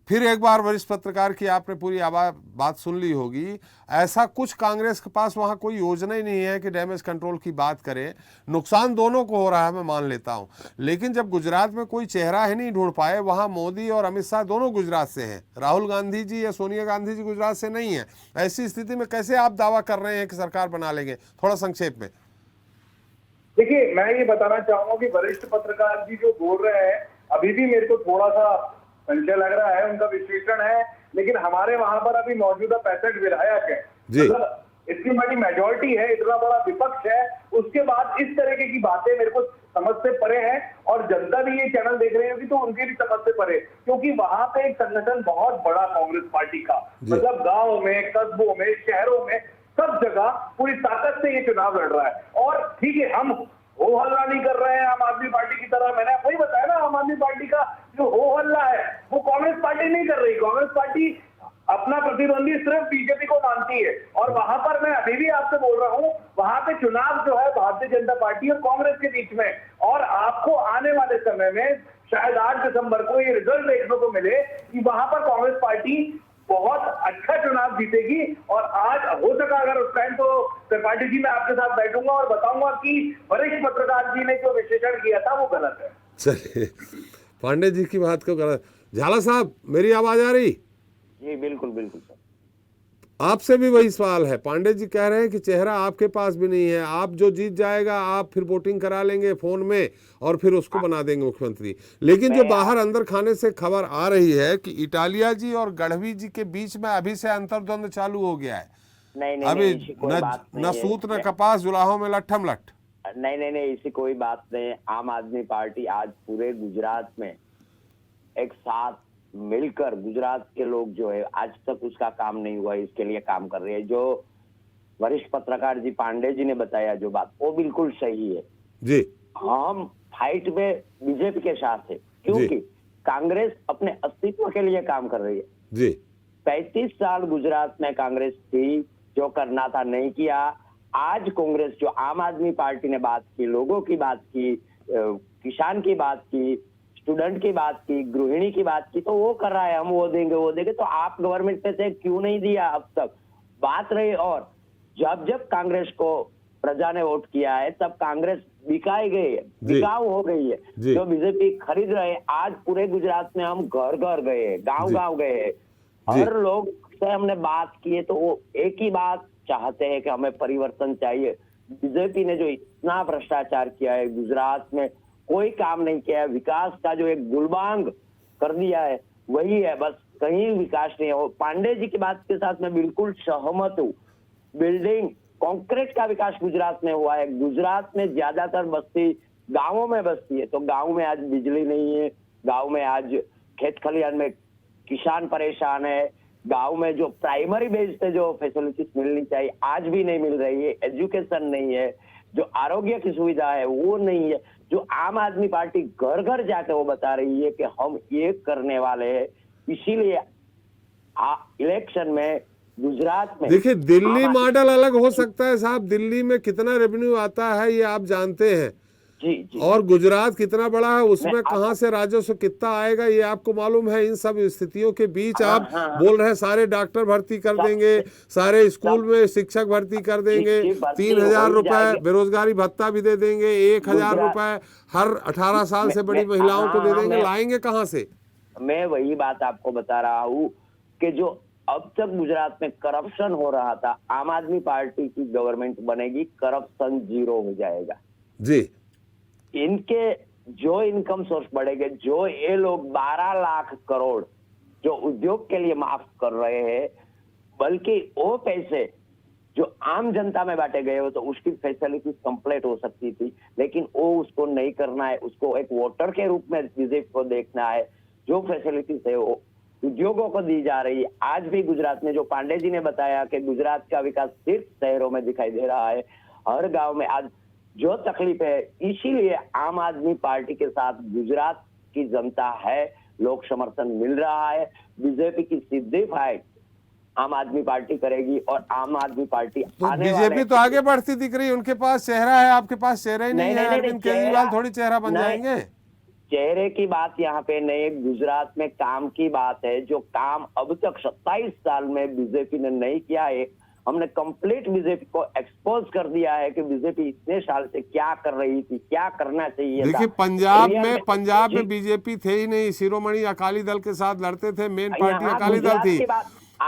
फिर एक बार वरिष्ठ पत्रकार की आपने पूरी बात सुन ली होगी, ऐसा कुछ कांग्रेस के पास वहां कोई योजना ही नहीं है कि डैमेज कंट्रोल की बात करे। नुकसान दोनों को हो रहा है, मैं मान लेता हूं, लेकिन जब गुजरात में कोई चेहरा ही नहीं ढूंढ पाए, वहां मोदी और अमित शाह दोनों गुजरात से हैं, राहुल गांधी जी या सोनिया गांधी जी गुजरात से नहीं है। ऐसी स्थिति में कैसे आप दावा कर रहे हैं कि सरकार बना लेंगे? थोड़ा संक्षेप में देखिए, मैं ये बताना चाहूंगा कि वरिष्ठ पत्रकार जी जो बोल रहे हैं, अभी भी मेरे को थोड़ा सा संशय लग रहा है, उनका विश्लेषण है, लेकिन हमारे वहां पर अभी मौजूदा 65 विधायक है, मतलब इतनी बड़ी मेजोरिटी है, इतना बड़ा विपक्ष है, उसके बाद इस तरीके की बातें मेरे को समझ से परे हैं, और जनता भी ये चैनल देख रही होगी तो उनके भी समझ से परे, क्योंकि वहां पे एक संगठन बहुत बड़ा कांग्रेस पार्टी का, मतलब गाँव में, कस्बों में, शहरों में, सब जगह पूरी ताकत से ये चुनाव लड़ रहा है। और ठीक है, हम हो हल्ला नहीं कर रहे हैं आम आदमी पार्टी की तरह, मैंने वही बताया ना, आम आदमी पार्टी का जो हो हल्ला है वो कांग्रेस पार्टी नहीं कर रही। कांग्रेस पार्टी अपना प्रतिद्वंदी सिर्फ बीजेपी को मानती है, और वहां पर मैं अभी भी आपसे बोल रहा हूं, वहां पे चुनाव जो है भारतीय जनता पार्टी और कांग्रेस के बीच में, और आपको आने वाले समय में शायद 8 दिसंबर को ये रिजल्ट देखने को मिले कि वहां पर कांग्रेस पार्टी बहुत अच्छा चुनाव जीतेगी। और आज हो सका अगर उस टाइम तो त्रिपाठी जी मैं आपके साथ बैठूंगा और बताऊंगा कि वरिष्ठ पत्रकार जी ने जो विश्लेषण किया था वो गलत है। चलिए, पांडे जी की बात को गलत। झाला साहब, मेरी आवाज आ रही? जी बिल्कुल बिल्कुल सर। आपसे भी वही सवाल है। पांडे जी कह रहे हैं कि चेहरा आपके पास भी नहीं है, आप जो जीत जाएगा आप फिर वोटिंग करा लेंगे फोन में और फिर उसको बना देंगे मुख्यमंत्री। लेकिन जो बाहर अंदर खाने से खबर आ रही है कि इटालिया जी और गढ़वी जी के बीच में अभी से अंतर्द्वंद चालू हो गया है। नहीं अभी ऐसी कोई बात नहीं न है। सूत न कपास, जुलाहों में लट्ठम लट्ठ। नहीं ऐसी कोई बात नहीं है। आम आदमी पार्टी आज पूरे गुजरात में एक साथ मिलकर, गुजरात के लोग जो है आज तक उसका काम नहीं हुआ, इसके लिए काम कर रहे हैं। जो वरिष्ठ पत्रकार जी पांडे जी ने बताया जो बात, वो बिल्कुल सही है जी। हम फाइट में बीजेपी के साथ है, क्योंकि कांग्रेस अपने अस्तित्व के लिए काम कर रही है जी। 35 साल गुजरात में कांग्रेस थी, जो करना था नहीं किया। आज कांग्रेस जो आम आदमी पार्टी ने बात की, लोगों की बात की, किसान की बात की, स्टूडेंट की बात की, गृहिणी की बात की, तो वो कर रहा है हम वो देंगे। तो आप गवर्नमेंट में से क्यों नहीं दिया अब तक? बात रही। और जब कांग्रेस को प्रजा ने वोट किया है तब कांग्रेस बिकाई गई है, बिकाऊ हो गई है। जो बीजेपी खरीद रहे हैं, आज पूरे गुजरात में हम घर घर गए, गांव गए, हर लोग से हमने बात की है, तो वो एक ही बात चाहते हैं कि हमें परिवर्तन चाहिए। बीजेपी ने जो इतना भ्रष्टाचार किया है गुजरात में, कोई काम नहीं किया है, विकास का जो एक गुलबांग कर दिया है वही है, बस कहीं विकास नहीं है। पांडे जी की बात के साथ मैं बिल्कुल सहमत हूँ। बिल्डिंग कंक्रीट का विकास गुजरात में हुआ है। गुजरात में ज्यादातर बस्ती गांवों में बसती है, तो गांव में आज बिजली नहीं है, गांव में आज खेत खलिहान में किसान परेशान है, गांव में जो प्राइमरी बेस पे जो फैसिलिटीज मिलनी चाहिए आज भी नहीं मिल रही है, एजुकेशन नहीं है, जो आरोग्य की सुविधा है वो नहीं है। जो आम आदमी पार्टी घर घर जाके वो बता रही है कि हम ये करने वाले हैं, इसीलिए इलेक्शन में गुजरात में देखिए दिल्ली मॉडल अलग हो सकता है साहब, दिल्ली में कितना रेवेन्यू आता है ये आप जानते हैं जी। और गुजरात कितना बड़ा है, उसमें कहां से राजस्व कितना आएगा ये आपको मालूम है। इन सब स्थितियों के बीच आप बोल रहे हैं सारे डॉक्टर भर्ती कर देंगे, सारे स्कूल में शिक्षक भर्ती कर देंगे, 3,000 रुपए बेरोजगारी भत्ता भी दे देंगे, 1,000 रुपए हर 18 साल से बड़ी महिलाओं को दे देंगे। लाएंगे कहां से? मैं वही बात आपको बता रहा हूँ कि जो अब तक गुजरात में करप्शन हो रहा था, आम आदमी पार्टी की गवर्नमेंट बनेगी, करप्शन 0 हो जाएगा जी। इनके जो इनकम सोर्स बढ़ेंगे, जो ये लोग 12 लाख करोड़ जो उद्योग के लिए माफ कर रहे हैं, बल्कि वो पैसे जो आम जनता में बांटे गए हो तो उसकी फैसिलिटीज कंप्लीट हो सकती थी, लेकिन वो उसको नहीं करना है। उसको एक वोटर के रूप में बीजेपी को देखना है। जो फैसिलिटीज है वो उद्योगों को दी जा रही है। आज भी गुजरात में जो पांडे जी ने बताया कि गुजरात का विकास सिर्फ शहरों में दिखाई दे रहा है, हर गांव में आज जो तकलीफ है, इसीलिए आम आदमी पार्टी के साथ गुजरात की जनता है, लोक समर्थन मिल रहा है। बीजेपी की सीधी फाइट आम आदमी पार्टी करेगी और आम आदमी पार्टी तो बीजेपी तो आगे बढ़ती दिख रही है, उनके पास चेहरा है, आपके पास चेहरा ही नहीं है। अरविंद केजरीवाल थोड़ी चेहरा बन जाएंगे। चेहरे की बात यहाँ पे नहीं, गुजरात में काम की बात है। जो काम अब तक 27 साल में बीजेपी ने नहीं किया है, हमने कंप्लीट बीजेपी को एक्सपोज कर दिया है कि बीजेपी इतने साल से क्या कर रही थी, क्या करना चाहिए। देखिए पंजाब में बीजेपी थे ही नहीं, शिरोमणि अकाली दल के साथ लड़ते थे, मेन पार्टी अकाली दल थी।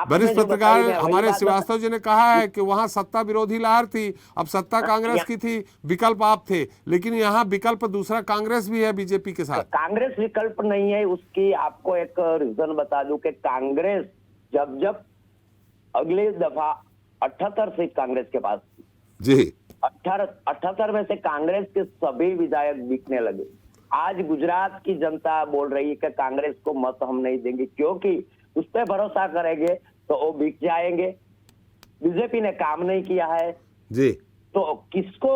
वरिष्ठ पत्रकार हमारे श्रीवास्तव जी ने कहा है कि वहां सत्ता विरोधी लहर थी, अब सत्ता कांग्रेस की थी, विकल्प आप थे, लेकिन यहाँ विकल्प दूसरा कांग्रेस भी है बीजेपी के साथ। कांग्रेस विकल्प नहीं है, उसकी आपको एक रीजन बता दूं कि कांग्रेस जब अगली दफा 78 सीट कांग्रेस के पास थी जी, 78 में से कांग्रेस के सभी विधायक बिकने लगे। आज गुजरात की जनता बोल रही है कि कांग्रेस को मत हम नहीं देंगे, क्योंकि उस पर भरोसा करेंगे तो वो बिक जाएंगे। बीजेपी ने काम नहीं किया है जी, तो किसको,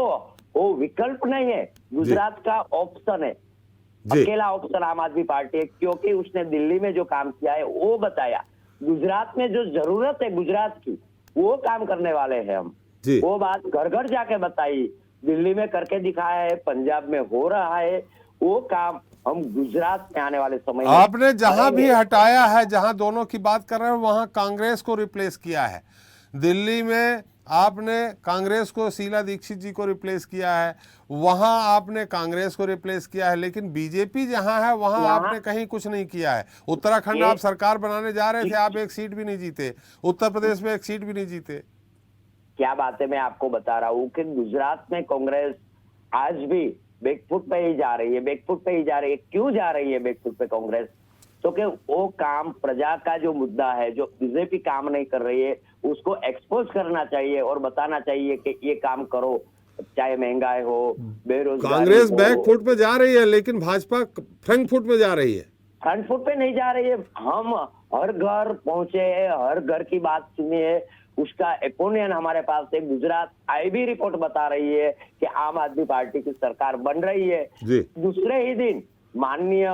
वो विकल्प नहीं है, गुजरात का ऑप्शन है, अकेला ऑप्शन आम आदमी पार्टी है, क्योंकि उसने दिल्ली में जो काम किया है वो बताया। गुजरात में जो जरूरत है गुजरात की, वो काम करने वाले हैं हम। वो बात घर घर जाके बताई, दिल्ली में करके दिखाया है, पंजाब में हो रहा है, वो काम हम गुजरात में आने वाले समय में आपने जहां भी हटाया है, जहां दोनों की बात कर रहे हैं वहां कांग्रेस को रिप्लेस किया है। दिल्ली में आपने कांग्रेस को शीला दीक्षित जी को रिप्लेस किया है, वहां आपने कांग्रेस को रिप्लेस किया है, लेकिन बीजेपी जहां है वहां आपने कहीं कुछ नहीं किया है। उत्तराखंड आप सरकार बनाने जा रहे थे, आप एक सीट भी नहीं जीते। उत्तर प्रदेश में एक सीट भी नहीं जीते। क्या बात है, मैं आपको बता रहा हूँ कि गुजरात में कांग्रेस आज भी बैकफुट पे ही जा रही है, बैकफुट पे ही जा रही है। क्यों जा रही है बैकफुट पे कांग्रेस? तो कि वो काम, प्रजा का जो मुद्दा है, जो बीजेपी काम नहीं कर रही है, उसको एक्सपोज करना चाहिए और बताना चाहिए कि ये काम करो, चाहे महंगाई हो, बेरोजगारी। कांग्रेस बैकफुट पे जा रही है, लेकिन भाजपा फ्रंट फुट पे जा रही है। फ्रंट फुट पे नहीं जा रही है। हम हर घर पहुंचे, हर घर की बात सुनी है, उसका ओपिनियन हमारे पास है। गुजरात आईबी रिपोर्ट बता रही है कि आम आदमी पार्टी की सरकार बन रही है। दूसरे ही दिन माननीय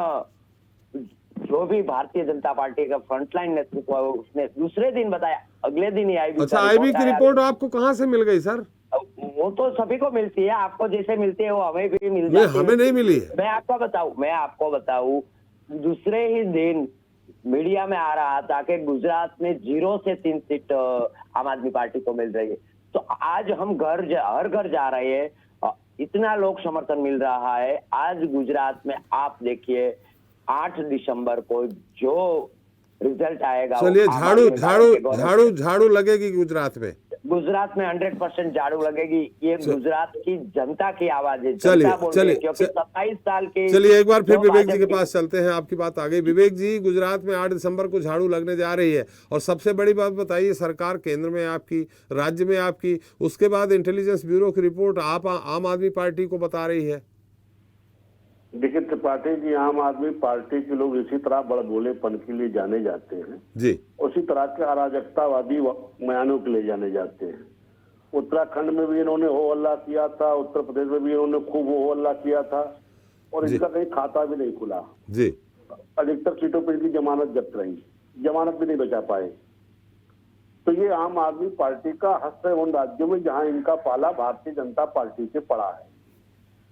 जो भी भारतीय जनता पार्टी का फ्रंटलाइन नेतृत्व है, उसने दूसरे दिन बताया, अगले दिन ही आईबी। अच्छा, आईबी की रिपोर्ट आपको कहां से मिल गई सर? वो तो सभी को मिलती है, आपको जैसे मिलती है वो हमें भी मिल जाती है। हमें नहीं मिली है। मैं आपको बताऊं, दूसरे ही दिन मीडिया में आ रहा था कि गुजरात में 0 से 3 सीट आम आदमी पार्टी को मिल रही है। तो आज हम हर घर जा रहे हैं, इतना लोक समर्थन मिल रहा है। आज गुजरात में आप देखिए 8 दिसंबर को जो रिजल्ट आएगा, चलिए, झाड़ू लगेगी गुजरात में। 100% झाड़ू लगेगी। ये गुजरात की जनता की आवाज है। चलिए, क्योंकि 27 साल की। चलिए, एक बार फिर विवेक जी के पास चलते हैं। आपकी बात आ गई विवेक जी। गुजरात में 8 दिसंबर को झाड़ू लगने जा रही है, और सबसे बड़ी बात बताइए, सरकार केंद्र में आपकी, राज्य में आपकी, उसके बाद इंटेलिजेंस ब्यूरो की रिपोर्ट आप आम आदमी पार्टी को बता रही है। देखिए त्रिपाठी जी, आम आदमी पार्टी के लोग इसी तरह बड़बोलेपन के लिए जाने जाते हैं जी, उसी तरह के अराजकतावादी बयानों के लिए जाने जाते हैं। उत्तराखंड में भी इन्होंने हो हल्ला किया था, उत्तर प्रदेश में भी इन्होंने खूब हो हल्ला किया था, और इनका कहीं खाता भी नहीं खुला जी। अधिकतर सीटों पर इनकी जमानत जब्त रही, जमानत भी नहीं बचा पाए। तो ये आम आदमी पार्टी का हस्त है उन राज्यों में जहां इनका पाला भारतीय जनता पार्टी से पड़ा है।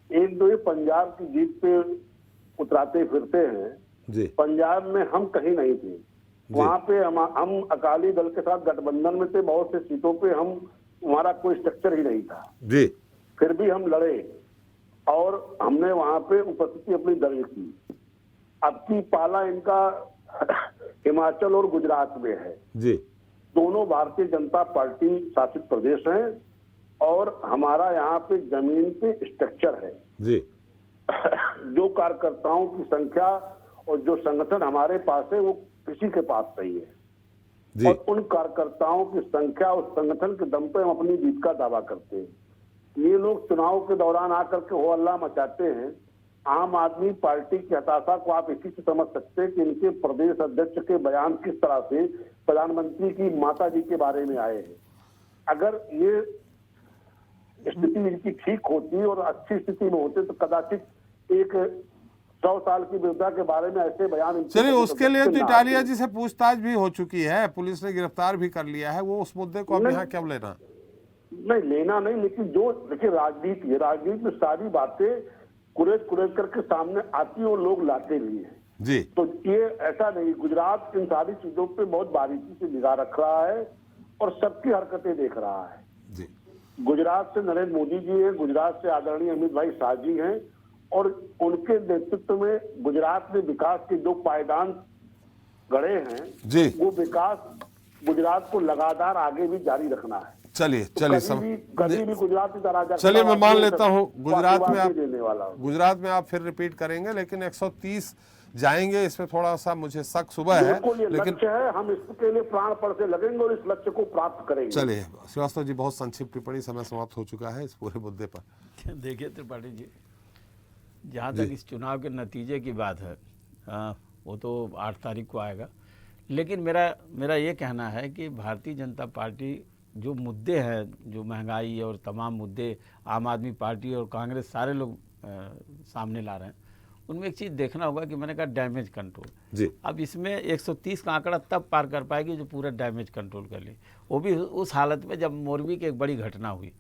एक दो ये पंजाब की जीत पे उतराते फिरते हैं जी। पंजाब में हम कहीं नहीं थे, वहां पे हम अकाली दल के साथ गठबंधन में थे। बहुत से सीटों पे हमारा कोई स्ट्रक्चर ही नहीं था जी, फिर भी हम लड़े और हमने वहां पे उपस्थिति अपनी दर्ज की। अब की पाला इनका हिमाचल और गुजरात में है जी। दोनों भारतीय जनता पार्टी शासित प्रदेश हैं, और हमारा यहाँ पे जमीन पे स्ट्रक्चर है जी। जो कार्यकर्ताओं की संख्या और जो संगठन हमारे पास है वो किसी के पास नहीं है जी। और उन कार्यकर्ताओं की संख्या उस संगठन के दम पे हम अपनी जीत का दावा करते हैं। ये लोग चुनाव के दौरान आकर के हो हल्ला मचाते हैं। आम आदमी पार्टी की हताशा को आप इसी से समझ सकते हैं कि इनके प्रदेश अध्यक्ष के बयान किस तरह से प्रधानमंत्री की माता जी के बारे में आए हैं। अगर ये स्थिति इनकी ठीक होती और अच्छी स्थिति में होते तो कदाचित एक 100 साल की विपदा के बारे में ऐसे बयान। चलिए, उसके लिए तो इटालिया जी से पूछताछ भी हो चुकी है, पुलिस ने गिरफ्तार भी कर लिया है। वो उस मुद्दे को अब यहाँ क्यों लेना? नहीं लेना नहीं, लेकिन जो देखिए राजनीति है, राजनीति में सारी बातें कुरेद करके सामने आती और लोग लाते भी हैं जी। तो ये ऐसा नहीं, गुजरात इन सारी चीजों पे बहुत बारीकी से निगाह रख रहा है और सबकी हरकतें देख रहा है जी। गुजरात से नरेंद्र मोदी जी हैं, गुजरात से आदरणीय अमित भाई शाह जी हैं, और उनके नेतृत्व में गुजरात में विकास के जो पायदान गढ़े हैं जी, वो विकास गुजरात को लगातार आगे भी जारी रखना है। चलिए कभी भी गुजरात की तरह। चलिए, मैं मान लेता हूँ गुजरात में आप फिर रिपीट करेंगे, लेकिन 130 जाएंगे इसमें थोड़ा सा मुझे शक सुबह है, लेकिन लक्ष्य है, हम इसके लिए प्राणपण से लगेंगे और इस लक्ष्य को प्राप्त करेंगे। चलिए श्रीवास्तव जी, बहुत संक्षिप्त टिप्पणी, समय समाप्त हो चुका है इस पूरे मुद्दे पर। देखिए त्रिपाठी जी, जहाँ तक इस चुनाव के नतीजे की बात है, वो तो 8 तारीख को आएगा, लेकिन मेरा ये कहना है कि भारतीय जनता पार्टी जो मुद्दे हैं, जो महंगाई और तमाम मुद्दे आम आदमी पार्टी और कांग्रेस सारे लोग सामने ला रहे हैं, उनमें एक चीज़ देखना होगा कि मैंने कहा डैमेज कंट्रोल जी। अब इसमें 130 का आंकड़ा तब पार कर पाएगी जो पूरा डैमेज कंट्रोल कर ले, वो भी उस हालत में जब मोरबी की एक बड़ी घटना हुई,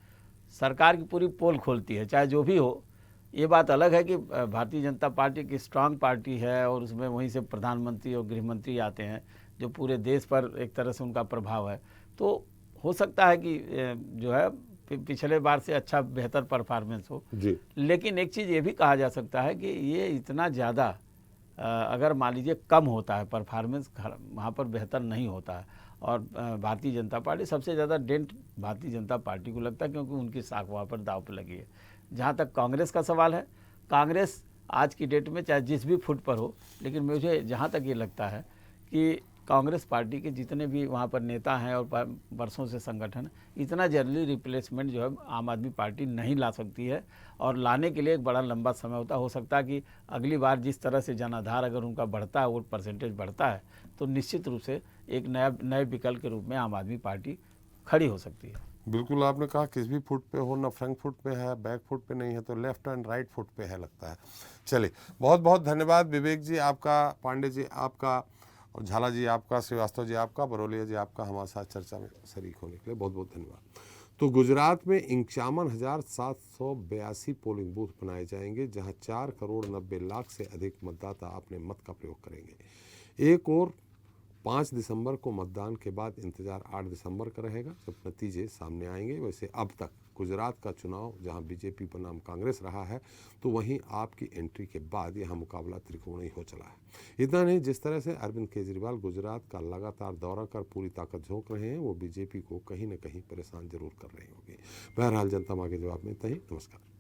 सरकार की पूरी पोल खोलती है। चाहे जो भी हो, ये बात अलग है कि भारतीय जनता पार्टी की स्ट्रांग पार्टी है और उसमें वहीं से प्रधानमंत्री और गृहमंत्री आते हैं जो पूरे देश पर एक तरह से उनका प्रभाव है, तो हो सकता है कि जो है पिछले बार से अच्छा बेहतर परफॉर्मेंस हो जी। लेकिन एक चीज़ ये भी कहा जा सकता है कि ये इतना ज़्यादा अगर मान लीजिए कम होता है परफॉर्मेंस वहाँ पर बेहतर नहीं होता है और भारतीय जनता पार्टी सबसे ज़्यादा डेंट भारतीय जनता पार्टी को लगता है क्योंकि उनकी साख वहाँ पर दाव पर लगी है। जहाँ तक कांग्रेस का सवाल है, कांग्रेस आज की डेट में चाहे जिस भी फुट पर हो, लेकिन मुझे जहाँ तक ये लगता है कि कांग्रेस पार्टी के जितने भी वहाँ पर नेता हैं और वर्षों से संगठन, इतना जल्दी रिप्लेसमेंट जो है आम आदमी पार्टी नहीं ला सकती है और लाने के लिए एक बड़ा लंबा समय होता हो सकता है कि अगली बार जिस तरह से जनाधार अगर उनका बढ़ता है, वोट परसेंटेज बढ़ता है, तो निश्चित रूप से एक नए विकल्प के रूप में आम आदमी पार्टी खड़ी हो सकती है। बिल्कुल आपने कहा किस भी फुट पे हो, ना फ्रंट फुट पे है, बैक फुट पे नहीं है, तो लेफ्ट एंड राइट फुट पे है लगता है। चलिए, बहुत बहुत धन्यवाद विवेक जी आपका, पांडे जी आपका, और झाला जी आपका, श्रीवास्तव जी आपका, बरोलिया जी आपका हमारे साथ चर्चा में शरीक होने के लिए बहुत बहुत धन्यवाद। तो गुजरात में 51,782 पोलिंग बूथ बनाए जाएंगे, जहां 4,90,00,000 से अधिक मतदाता अपने मत का प्रयोग करेंगे। एक और 5 दिसंबर को मतदान के बाद इंतजार 8 दिसंबर का रहेगा जब नतीजे सामने आएंगे। वैसे अब तक गुजरात का चुनाव जहां बीजेपी बनाम कांग्रेस रहा है, तो वहीं आपकी एंट्री के बाद यह मुकाबला त्रिकोणीय हो चला है। इतना नहीं, जिस तरह से अरविंद केजरीवाल गुजरात का लगातार दौरा कर पूरी ताकत झोंक रहे हैं, वो बीजेपी को कहीं न कहीं परेशान जरूर कर रहे होंगे। बहरहाल जनता मांगे जवाब में इतना ही। नमस्कार।